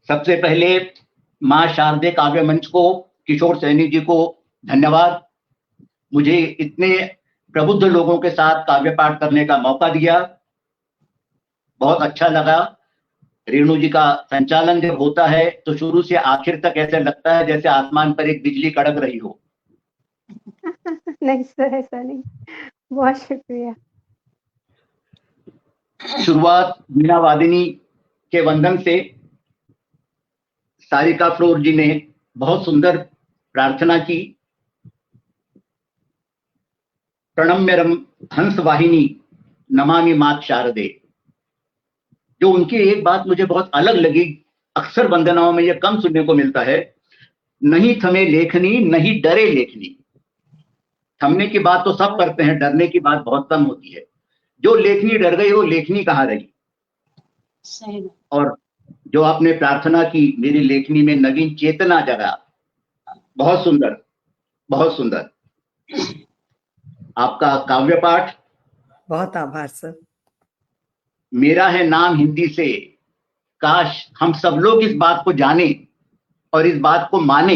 सबसे पहले मां शारदे काव्य मंच को, किशोर सैनी जी को धन्यवाद। मुझे इतने प्रबुद्ध लोगों के साथ काव्य पाठ करने का मौका दिया, बहुत अच्छा लगा। रेणु जी का संचालन जब होता है तो शुरू से आखिर तक ऐसे लगता है जैसे आसमान पर एक बिजली कड़क रही हो। नहीं सर, ऐसा नहीं। बहुत शुक्रिया। शुरुआत वीणा वादिनी के वंदन से। सारिका फ्लोर जी ने बहुत सुंदर प्रार्थना की। प्रणम्यरम हंस वाहिनी नमामि मात शारदे। जो उनकी एक बात मुझे बहुत अलग लगी, अक्सर वंदनाओं में यह कम सुनने को मिलता है, नहीं थमे लेखनी, नहीं डरे लेखनी। थमने की बात तो सब करते हैं, डरने की बात बहुत कम होती है। जो लेखनी डर गई वो लेखनी कहाँ रही। सही बात। और जो आपने प्रार्थना की, मेरी लेखनी में नवीन चेतना जगा, बहुत सुंदर, बहुत सुंदर। आपका काव्य पाठ, बहुत आभार सर। मेरा है नाम हिंदी से, काश हम सब लोग इस बात को जाने और इस बात को माने,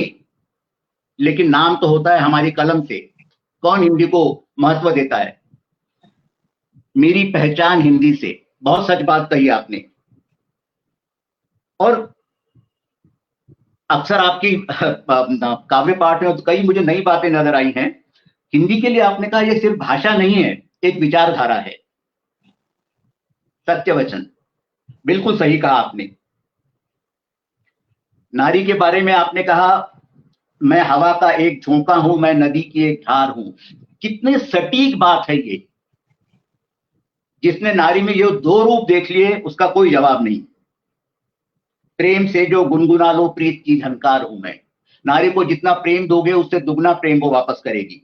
लेकिन नाम तो होता है हमारी कलम से। कौन हिंदी को महत्व देता है। मेरी पहचान हिंदी से, बहुत सच बात कही आपने। और अक्सर आपकी काव्य पाठ में कई मुझे नई बातें नजर आई हैं। हिंदी के लिए आपने कहा यह सिर्फ भाषा नहीं है, एक विचारधारा है। सत्य वचन, बिल्कुल सही कहा आपने। नारी के बारे में आपने कहा, मैं हवा का एक झोंका हूं, मैं नदी की एक धार हूं। कितने सटीक बात है ये। जिसने नारी में ये दो रूप देख लिए उसका कोई जवाब नहीं। प्रेम से जो गुनगुना लो प्रीत की झनकार हूं मैं। नारी को जितना प्रेम दोगे उससे दुगना प्रेम वो वापस करेगी।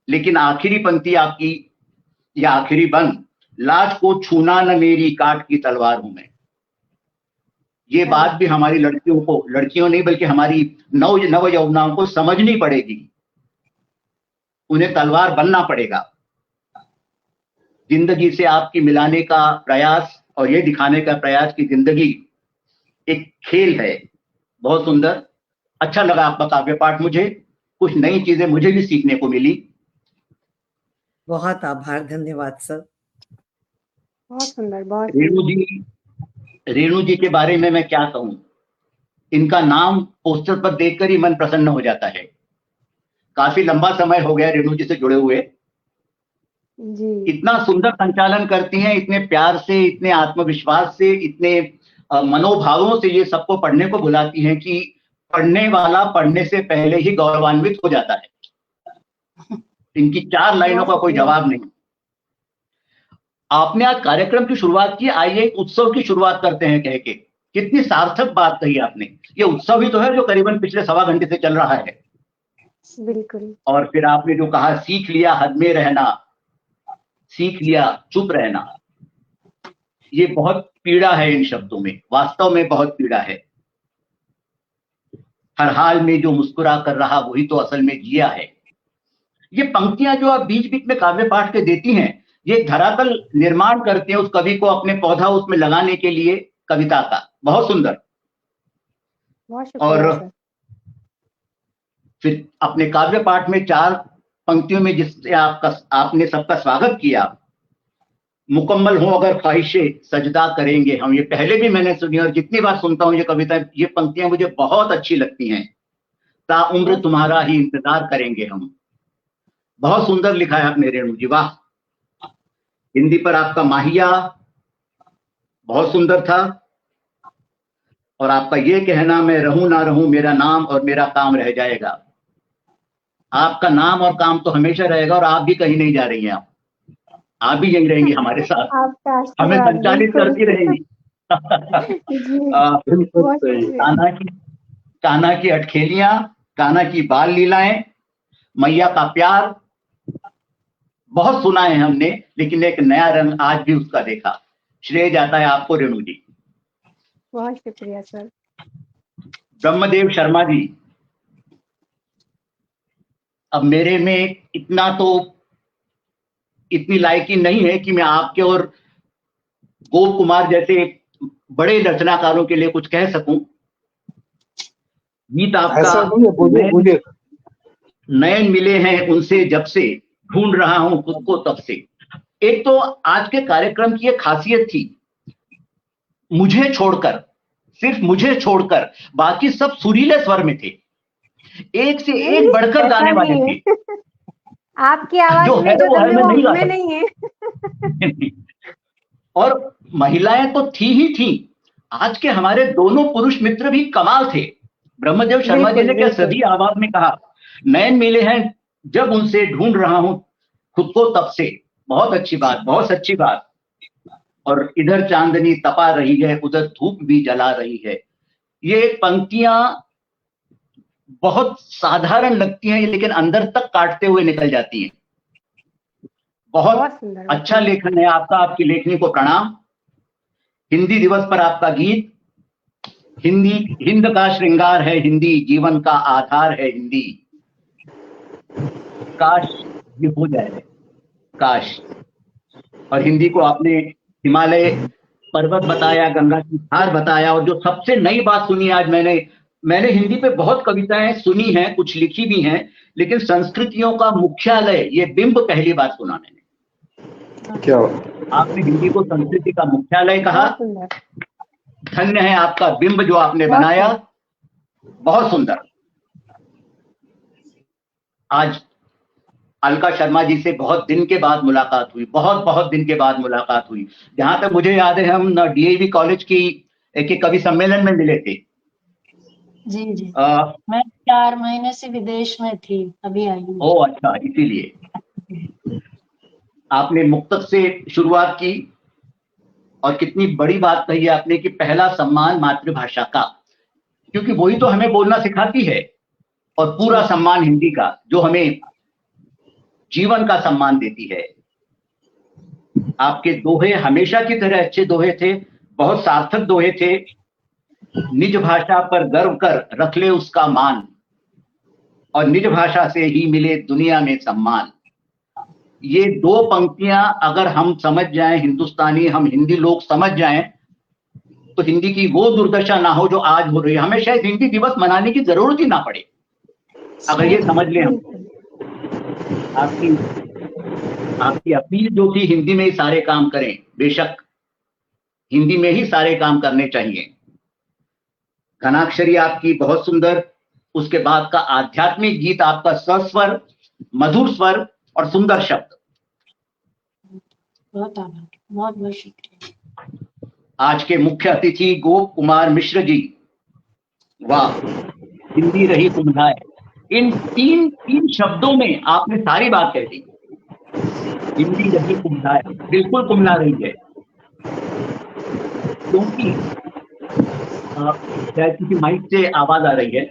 लेकिन आखिरी पंक्ति आपकी या आखिरी बंद, लाज को छूना न मेरी काट की तलवार हूं मैं। ये बात भी हमारी लड़कियों को, लड़कियों नहीं बल्कि हमारी नव यौवनाओं को समझनी पड़ेगी। उन्हें तलवार बनना पड़ेगा। जिंदगी से आपकी मिलाने का प्रयास और ये दिखाने का प्रयास कि जिंदगी एक खेल है। बहुत सुंदर, अच्छा लगा आपका काव्य पाठ। मुझे कुछ नई चीजें मुझे भी सीखने को मिली। बहुत आभार, धन्यवाद सर। बहुत सुंदर, बहुत रेणु जी के बारे में मैं क्या कहूं। इनका नाम पोस्टर पर देखकर ही मन प्रसन्न हो जाता है। काफी लंबा समय हो गया रेणु जी से जुड़े हुए। जी। इतना सुंदर संचालन करती हैं, इतने प्यार से, इतने आत्मविश्वास से, इतने मनोभावों से ये सबको पढ़ने को बुलाती हैं कि पढ़ने वाला पढ़ने से पहले ही गौरवान्वित हो जाता है। इनकी 4 लाइनों का कोई जवाब नहीं। आपने आज कार्यक्रम की शुरुआत की, आइए एक उत्सव की शुरुआत करते हैं कह के। कितनी सार्थक बात कही आपने। ये उत्सव ही तो है जो करीबन पिछले 1.25 घंटे से चल रहा है। बिल्कुल। और फिर आपने जो कहा, सीख लिया हद में रहना, सीख लिया चुप रहना। ये बहुत पीड़ा है इन शब्दों में, वास्तव में बहुत पीड़ा है। हर हाल में जो मुस्कुरा कर रहा वही तो असल में जिया है। ये पंक्तियां जो आप बीच बीच में काव्य पाठ के देती हैं, ये धरातल निर्माण करते हैं उस कवि को अपने पौधा उसमें लगाने के लिए कविता का। बहुत सुंदर। और फिर अपने काव्य पाठ में 4 पंक्तियों में जिससे आपने सबका स्वागत किया, मुकम्मल हो अगर ख्वाहिशे सजदा करेंगे हम। ये पहले भी मैंने सुनी और जितनी बार सुनता हूं ये कविता, ये पंक्तियां मुझे बहुत अच्छी लगती हैं। ताउम्र तुम्हारा ही इंतजार करेंगे हम। बहुत सुंदर लिखा है आपने रेणु जी, वाह। हिंदी पर आपका माहिया बहुत सुंदर था। और आपका ये कहना, मैं रहूं ना रहूं मेरा नाम और मेरा काम रह जाएगा। आपका नाम और काम तो हमेशा रहेगा और आप भी कहीं नहीं जा रही हैं। आप भी यहीं रहेंगी हमारे साथ, हमें संचालित करती रहेंगी। कान्हा की अटखेलियां, कान्हा की बाल लीलाएं, मैया का प्यार बहुत सुना है हमने, लेकिन एक नया रंग आज भी उसका देखा। श्रेय जाता है आपको रेणु जी। बहुत शुक्रिया सर। ब्रह्मदेव शर्मा जी, अब मेरे में इतनी लायकी नहीं है कि मैं आपके और गोप कुमार जैसे बड़े रचनाकारों के लिए कुछ कह सकूं। गीत आपका नयन मिले हैं उनसे जब से, ढूंढ रहा हूं खुद को तब से। एक तो आज के कार्यक्रम की एक खासियत थी, मुझे छोड़कर, सिर्फ मुझे छोड़कर बाकी सब सुरीले स्वर में थे, एक से एक बढ़कर गाने वाले थे। आपकी आवाज जो है वो है, मैं नहीं है। और महिलाएं तो थी ही थी। आज के हमारे दोनों पुरुष मित्र भी कमाल थे। ब्रह्मदेव शर्मा जी ने क्या सभी आवाज में कहा, नयन मिले हैं जब उनसे, ढूंढ रहा हूं खुद को तब से। बहुत अच्छी बात, बहुत सच्ची बात। और इधर चांदनी तपा रही है, उधर धूप भी जला रही है। ये पंक्तियां बहुत साधारण लगती हैं लेकिन अंदर तक काटते हुए निकल जाती हैं। बहुत अच्छा लेखन है आपका, आपकी लेखनी को प्रणाम। हिंदी दिवस पर आपका गीत, हिंद का श्रृंगार है हिंदी, जीवन का आधार है हिंदी। काश ये हो जाए, काश। और हिंदी को आपने हिमालय पर्वत बताया, गंगा की धार बताया, और जो सबसे नई बात सुनी आज मैंने हिंदी पे बहुत कविताएं सुनी हैं, कुछ लिखी भी हैं, लेकिन संस्कृतियों का मुख्यालय, ये बिंब पहली बार सुना मैंने। क्या आपने हिंदी को संस्कृति का मुख्यालय कहा। धन्य है आपका बिंब जो आपने बनाया, बहुत सुंदर। आज अलका शर्मा जी से बहुत दिन के बाद मुलाकात हुई, बहुत दिन के बाद मुलाकात हुई। जहां तक मुझे याद है हम डीएवी कॉलेज की एक कवि सम्मेलन में मिले थे। जी जी। मैं 4 महीने से विदेश में थी, अभी आई हूँ। ओ अच्छा, इसीलिए आपने मुक्तक से शुरुआत की और कितनी बड़ी बात कही आपने कि पहला सम्मान मातृभाषा का, क्योंकि वही तो हमें बोलना सिखाती है, और पूरा सम्मान हिंदी का जो हमें जीवन का सम्मान देती है। आपके दोहे हमेशा की तरह अच्छे दोहे थे, बहुत सार्थक दोहे थे। निज भाषा पर गर्व कर रख ले उसका मान, और निज भाषा से ही मिले दुनिया में सम्मान। ये 2 पंक्तियां अगर हम समझ जाएं, हिंदुस्तानी हम हिंदी लोग समझ जाएं, तो हिंदी की वो दुर्दशा ना हो जो आज हो रही है। हमें शायद हिंदी दिवस मनाने की जरूरत ही ना पड़े अगर ये समझ लें हम। आपकी अपील जो थी हिंदी में ही सारे काम करें, बेशक हिंदी में ही सारे काम करने चाहिए। घनाक्षरी आपकी बहुत सुंदर, उसके बाद का आध्यात्मिक गीत आपका सस्वर, मधुर स्वर और सुंदर शब्द। बहुत आभार, बहुत बहुत शुक्रिया। आज के मुख्य अतिथि गोप कुमार मिश्र जी, वाह, हिंदी रही कुमलाए। इन तीन शब्दों में आपने सारी बात कह दी। हिंदी रही कुमलाए, बिल्कुल कुमला रही है, क्योंकि शायद किसी माइक से आवाज आ रही है,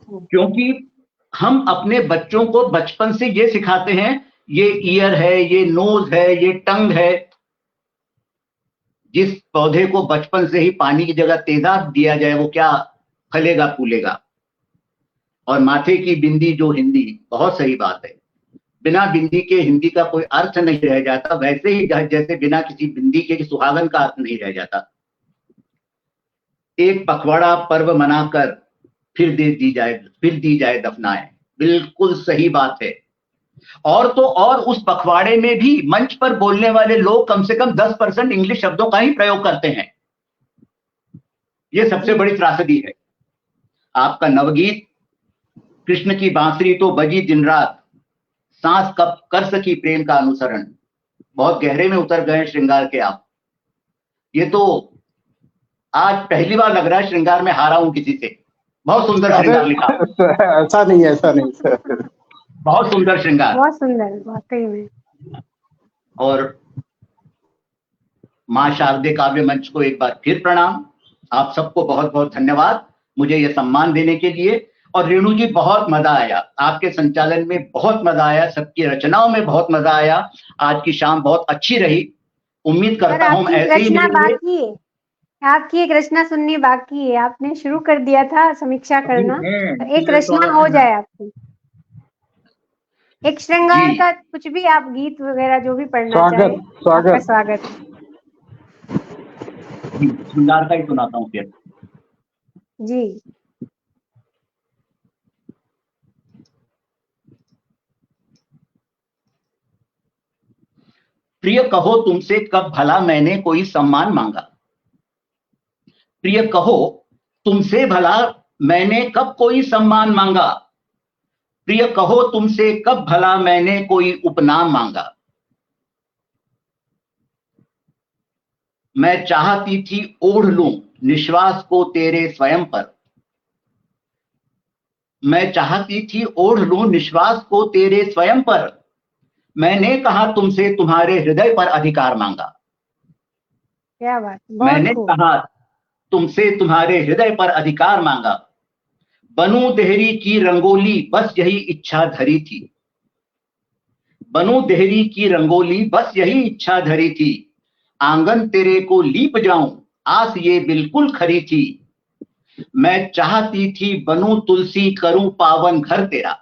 क्योंकि हम अपने बच्चों को बचपन से ये सिखाते हैं, ये ईयर है, ये नोज है, ये टंग है। जिस पौधे को बचपन से ही पानी की जगह तेजाब दिया जाए वो क्या फलेगा फूलेगा। और माथे की बिंदी जो हिंदी, बहुत सही बात है, बिना बिंदी के हिंदी का कोई अर्थ नहीं रह जाता, वैसे ही जैसे बिना किसी बिंदी के सुहागन का अर्थ नहीं रह जाता। एक पखवाड़ा पर्व मनाकर फिर दी जाए दफनाए, बिल्कुल सही बात है। और तो और उस पखवाड़े में भी मंच पर बोलने वाले लोग कम से कम 10% इंग्लिश शब्दों का ही प्रयोग करते हैं। ये सबसे बड़ी त्रासदी है। आपका नवगीत कृष्ण की बांसुरी तो बजी दिन रात, सांस कब कर सकी प्रेम का अनुसरण, बहुत गहरे में उतर गए श्रृंगार के आप। ये तो आज पहली बार लग रहा है श्रृंगार में हारा हूं किसी से। बहुत सुंदर श्रृंगार लिखा। ऐसा नहीं सर। बहुत सुंदर श्रृंगार, बहुत सुंदर, वाकई में। और मां शारदे काव्य मंच को एक बार फिर प्रणाम। आप सबको बहुत बहुत धन्यवाद मुझे ये सम्मान देने के लिए। और रेणु जी, बहुत मजा आया, आपके संचालन में बहुत मजा आया, सबकी रचनाओं में बहुत मजा आया। आज की शाम बहुत अच्छी रही, उम्मीद करता हूं ऐसे ही बाकी है, आपकी एक रचना सुननी बाकी है। आपने शुरू कर दिया था समीक्षा करना, तो एक रचना हो जाए आपकी, एक श्रृंगार का कुछ भी, आप गीत वगैरह जो भी पढ़ना चाहें। स्वागत। श्रृंगार का ही सुनाता हूँ फिर जी। प्रिय कहो तुमसे कब भला मैंने कोई सम्मान मांगा, प्रिय कहो तुमसे भला मैंने कब कोई सम्मान मांगा, प्रिय कहो तुमसे कब भला मैंने कोई उपनाम मांगा। मैं चाहती थी ओढ़ लूं निश्वास को तेरे स्वयं पर, मैं चाहती थी ओढ़ लूं निश्वास को तेरे स्वयं पर, मैंने कहा तुमसे तुम्हारे हृदय पर अधिकार मांगा। क्या बात, मैंने कहा तुमसे तुम्हारे हृदय पर अधिकार मांगा। बनूं देहरी की रंगोली बस यही इच्छा धरी थी, बनूं देहरी की रंगोली बस यही इच्छा धरी थी, आंगन तेरे को लीप जाऊं आस ये बिल्कुल खरी थी। मैं चाहती थी बनूं तुलसी करूं पावन घर तेरा,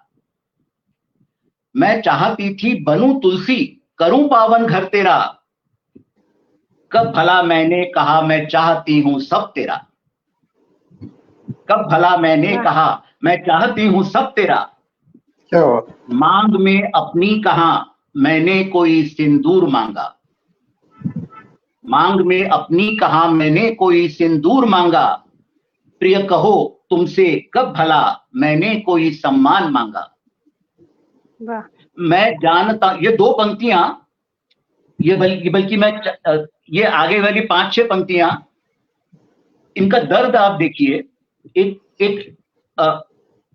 मैं चाहती थी बनूं तुलसी करूं पावन घर तेरा, कब भला मैंने कहा मैं चाहती हूं सब तेरा, कब भला मैंने कहा मैं चाहती हूं सब तेरा। मांग में अपनी कहा मैंने कोई सिंदूर मांगा, मांग में अपनी कहा मैंने कोई सिंदूर मांगा, प्रिय कहो तुमसे कब भला मैंने कोई सम्मान मांगा। वाह। मैं जानता, ये 2 पंक्तियां, ये बल्कि मैं ये आगे वाली 5-6 पंक्तियां, इनका दर्द आप देखिए। एक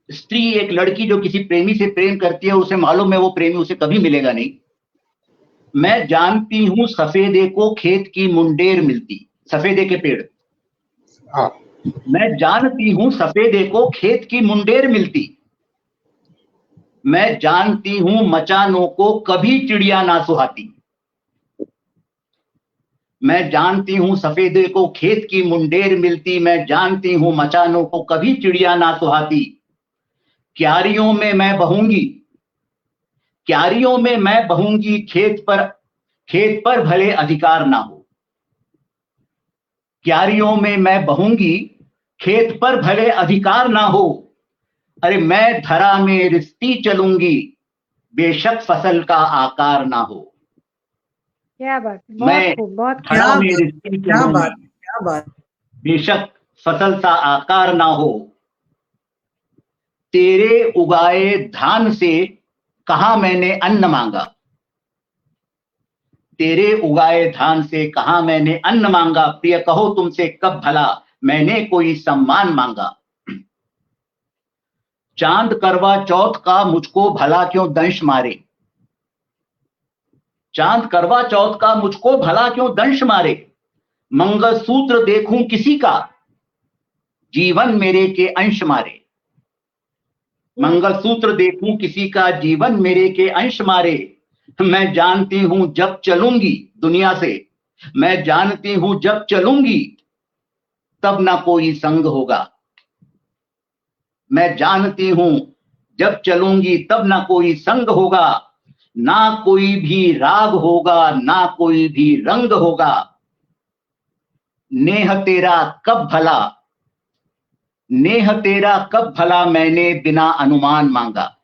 स्त्री, एक लड़की जो किसी प्रेमी से प्रेम करती है, उसे मालूम है वो प्रेमी उसे कभी मिलेगा नहीं। मैं जानती हूं सफेदे को खेत की मुंडेर मिलती, सफेदे के पेड़। हाँ। मैं जानती हूं सफेदे को खेत की मुंडेर मिलती, मैं जानती हूं मचानों को कभी चिड़िया ना सुहाती। मैं जानती हूं सफेदे को खेत की मुंडेर मिलती, मैं जानती हूं मचानों को कभी चिड़िया ना सुहाती। क्यारियों में मैं बहूंगी, क्यारियों में मैं बहूंगी, खेत पर भले अधिकार ना हो। क्यारियों में मैं बहूंगी, खेत पर भले अधिकार ना हो। अरे मैं धरा में रिश्ती चलूंगी, बेशक फसल का आकार ना हो। क्या बात, मैं बहुत खूब, बहुत खूब। धरा में रिश्ती क्या बात, चलूंगी, क्या बात। बेशक फसल सा आकार ना हो। तेरे उगाए धान से कहां मैंने अन्न मांगा, तेरे उगाए धान से कहां मैंने अन्न मांगा। प्रिय कहो तुमसे कब भला मैंने कोई सम्मान मांगा। चांद करवा चौथ का मुझको भला क्यों दंश मारे, चांद करवा चौथ का मुझको भला क्यों दंश मारे। मंगलसूत्र देखूं किसी का, जीवन मेरे के अंश मारे। मंगलसूत्र देखूं किसी का, जीवन मेरे के अंश मारे। मैं जानती हूं जब चलूंगी दुनिया से, मैं जानती हूं जब चलूंगी तब ना कोई संग होगा। मैं जानती हूं जब चलूंगी तब ना कोई संग होगा, ना कोई भी राग होगा, ना कोई भी रंग होगा। नेह तेरा कब भला, नेह तेरा कब भला मैंने बिना अनुमान मांगा।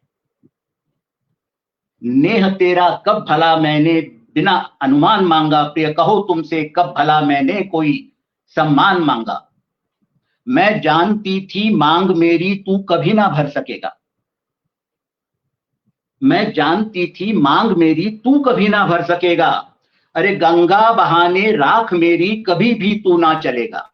नेह तेरा कब भला मैंने बिना अनुमान मांगा। प्रिय कहो तुमसे कब भला मैंने कोई सम्मान मांगा। मैं जानती थी मांग मेरी तू कभी ना भर सकेगा, मैं जानती थी मांग मेरी तू कभी ना भर सकेगा। अरे गंगा बहाने राख मेरी कभी भी तू ना चलेगा।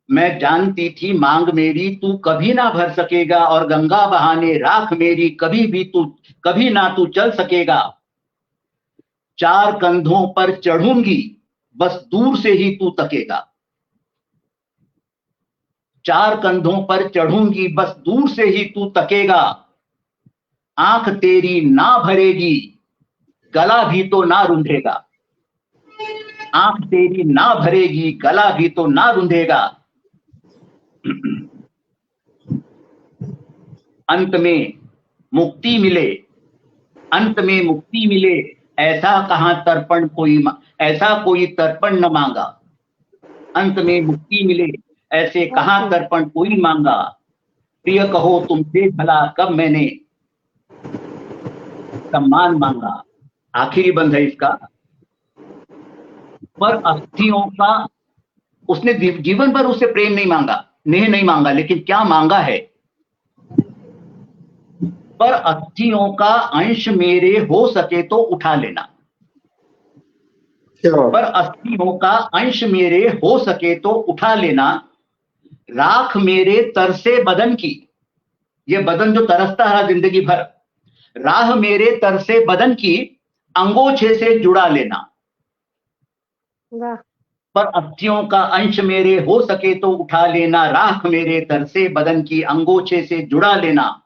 मैं जानती थी मांग मेरी तू कभी ना भर सकेगा, और गंगा बहाने राख मेरी कभी ना तू चल सकेगा। 4 कंधों पर चढ़ूंगी बस दूर से ही तू तकेगा। 4 कंधों पर चढ़ूंगी बस दूर से ही तू तकेगा। आंख तेरी ना भरेगी गला भी तो ना रुंधेगा, आंख तेरी ना भरेगी गला भी तो ना रुंधेगा। अंत में मुक्ति मिले, अंत में मुक्ति मिले, ऐसा कहां तर्पण कोई, ऐसा कोई तर्पण न मांगा। अंत में मुक्ति मिले, ऐसे कहां तर्पण कोई मांगा। प्रिय कहो तुमसे भला कब मैंने सम्मान मांगा। आखिरी बंद है इसका। पर अस्थियों का, उसने जीवन भर उससे प्रेम नहीं मांगा, नेह नहीं मांगा, लेकिन क्या मांगा है। पर अस्थियों का अंश मेरे हो सके तो उठा लेना, पर अस्थियों का अंश मेरे हो सके तो उठा लेना। राख मेरे तरसे बदन की, ये बदन जो तरसता है जिंदगी भर, राह मेरे तरसे बदन की अंगोछे से जुड़ा लेना। पर अस्थियों का अंश मेरे हो सके तो उठा लेना, राख मेरे तरसे बदन की अंगोछे से जुड़ा लेना।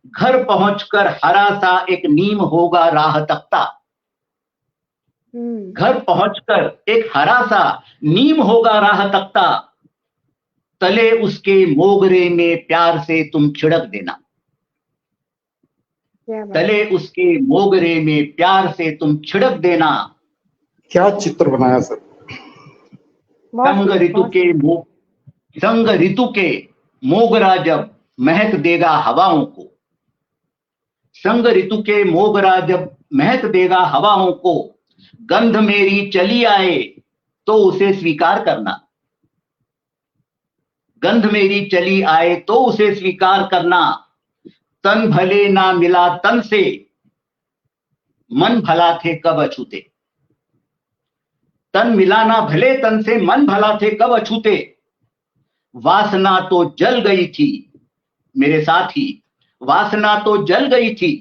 घर पहुंचकर हरा सा एक नीम होगा राह तख्ता, घर पहुंचकर एक हरा सा नीम होगा राह तख्ता। तले उसके मोगरे में प्यार से तुम छिड़क देना, तले उसके मोगरे में प्यार से तुम छिड़क देना। क्या चित्र बनाया सर। संग ऋतु के मोगरा जब महक देगा हवाओं को, संग ऋतु के मोगरा जब महक देगा हवाओं को। गंध मेरी चली आए तो उसे स्वीकार करना, गंध मेरी चली आए तो उसे स्वीकार करना। तन भले ना मिला तन से, मन भला थे कब अछूते। तन मिला ना भले तन से, मन भला थे कब अछूते। वासना तो जल गई थी मेरे साथी, वासना तो जल गई थी।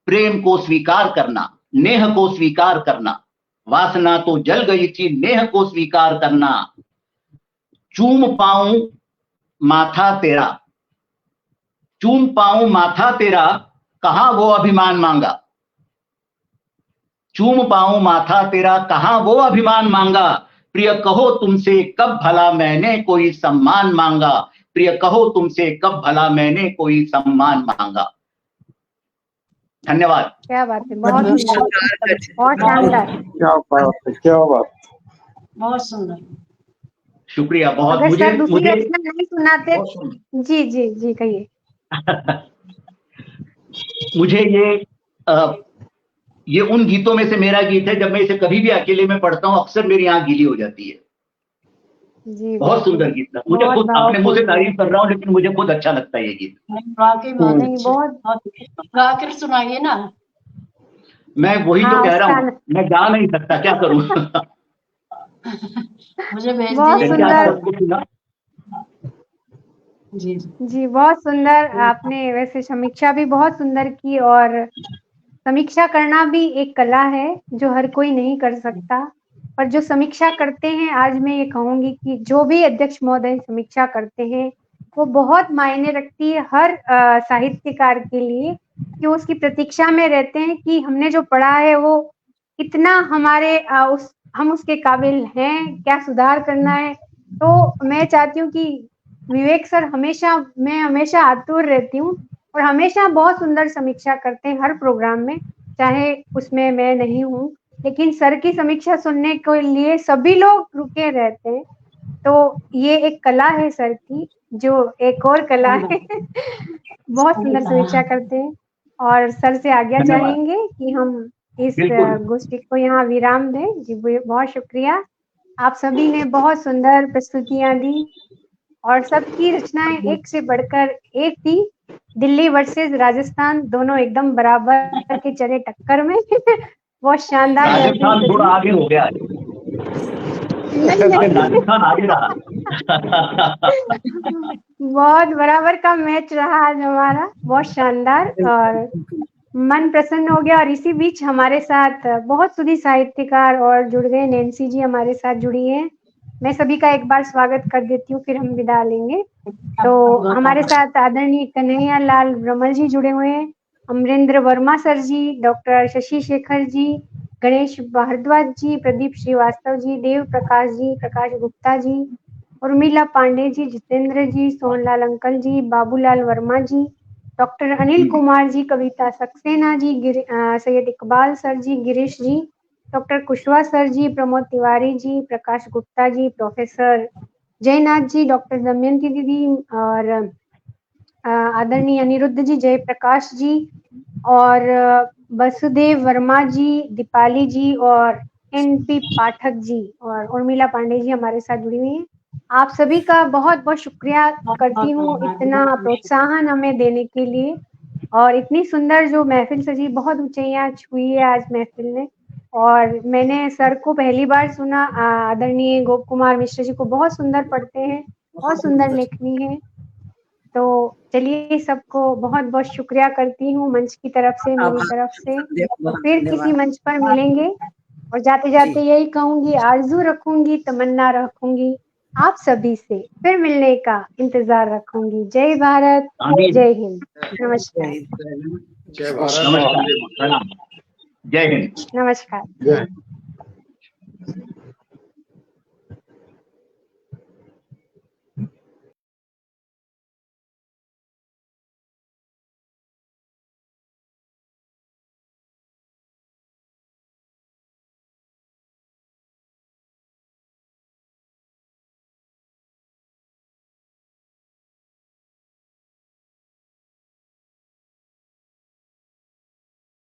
प्रेम को स्वीकार करना, नेह को स्वीकार करना। वासना तो जल गई थी, नेह को स्वीकार करना। चूम पाऊं माथा तेरा, चूम पाऊं माथा तेरा, कहां वो अभिमान मांगा। चूम पाऊं माथा तेरा, कहां वो अभिमान मांगा। प्रिय कहो तुमसे कब भला मैंने कोई सम्मान मांगा। प्रिय कहो तुमसे कब भला मैंने कोई सम्मान मांगा। धन्यवाद। क्या बात है, बहुत सुंदर, बहुत शानदार। क्या बात है, क्या बात। बहुत सुंदर। शुक्रिया बहुत। अगर मुझे सर दूसरी रचना नहीं सुनाते। जी जी जी कहिए। मुझे ये उन गीतों में से मेरा गीत है, जब मैं इसे कभी भी अकेले में पढ़ता हूँ अक्सर मेरी आंख गीली हो जाती है। जी बहुत सुंदर गीत था। मुझे खुद, अपने मुंह से तारीफ कर रहा हूँ लेकिन मुझे खुद अच्छा लगता है ये गीत। नहीं, बहुत गा कर सुनाइए ना। मैं वही तो कह रहा हूँ, मैं गा नहीं सकता, क्या करूँ। मुझे भेज बहुत दीजिए। सुंदर। जी जी बहुत सुंदर। आपने वैसे समीक्षा भी बहुत सुंदर की, और समीक्षा करना भी एक कला है जो हर कोई नहीं कर सकता। पर जो समीक्षा करते हैं, आज मैं ये कहूंगी कि जो भी अध्यक्ष महोदय समीक्षा करते हैं वो बहुत मायने रखती है हर साहित्यकार के लिए, कि उसकी प्रतीक्षा में रहते हैं कि हमने जो पढ़ा है वो कितना हमारे हम उसके काबिल हैं, क्या सुधार करना है। तो मैं चाहती हूँ कि विवेक सर मैं हमेशा आतुर रहती हूँ, और हमेशा बहुत सुंदर समीक्षा करते हैं हर प्रोग्राम में, चाहे उसमें मैं नहीं हूँ, लेकिन सर की समीक्षा सुनने के लिए सभी लोग रुके रहते हैं। तो ये एक कला है सर की, जो एक और कला है। बहुत सुंदर समीक्षा करते हैं, और सर से आज्ञा चाहेंगे कि हम इस गोष्ठी को यहाँ विराम दें। जी बहुत शुक्रिया। आप सभी ने बहुत सुंदर प्रस्तुतियां दी, और सबकी रचनाएं एक से बढ़कर एक थी। दिल्ली वर्सेस राजस्थान, दोनों एकदम बराबर के चले टक्कर में। बहुत शानदार। राजस्थान थोड़ा आगे हो गया है। राजस्थान आगे रहा। बहुत बराबर का मैच रहा आज हमारा, बहुत शानदार, और मन प्रसन्न हो गया। और इसी बीच हमारे साथ बहुत सुधी साहित्यकार और जुड़ गए। नैन्सी जी हमारे साथ जुड़ी हैं, मैं सभी का एक बार स्वागत कर देती हूँ, फिर हम विदा लेंगे। तो हमारे साथ आदरणीय कन्हैया लाल ब्रह्मल जी जुड़े हुए हैं, अमरेंद्र वर्मा सर जी, डॉक्टर शशि शेखर जी, गणेश भारद्वाज जी, प्रदीप श्रीवास्तव जी, देव प्रकाश जी, प्रकाश गुप्ता जी, उर्मिला पांडे जी, जितेंद्र जी, सोहनलाल अंकल जी, बाबूलाल वर्मा जी, डॉक्टर अनिल कुमार जी, कविता सक्सेना जी, सैयद इकबाल सर जी, गिरीश जी, डॉक्टर कुशवाहा सर जी, प्रमोद तिवारी जी, प्रकाश गुप्ता जी, प्रोफेसर जयनाथ जी, डॉक्टर दमयंती दीदी, और आदरणीय अनिरुद्ध जी, जयप्रकाश जी, और वसुदेव वर्मा जी, दीपाली जी, और एनपी पाठक जी, और उर्मिला पांडे जी हमारे साथ जुड़ी हुई हैं। आप सभी का बहुत बहुत शुक्रिया करती हूँ इतना प्रोत्साहन हमें देने के लिए, और इतनी सुंदर जो महफिल सजी, बहुत ऊंचाइयां छुई है आज महफिल ने। और मैंने सर को पहली बार सुना, आदरणीय गोप कुमार मिश्र जी को बहुत सुंदर पढ़ते हैं, बहुत सुंदर लेखनी है। तो चलिए सबको बहुत बहुत शुक्रिया करती हूँ मंच की तरफ से, मेरी तरफ से। फिर किसी मंच पर मिलेंगे, और जाते जाते यही कहूंगी, आरजू रखूंगी, तमन्ना रखूंगी, आप सभी से फिर मिलने का इंतजार रखूंगी। जय भारत, जय हिंद, नमस्कार। जय भारत, जय हिंद, नमस्कार। जय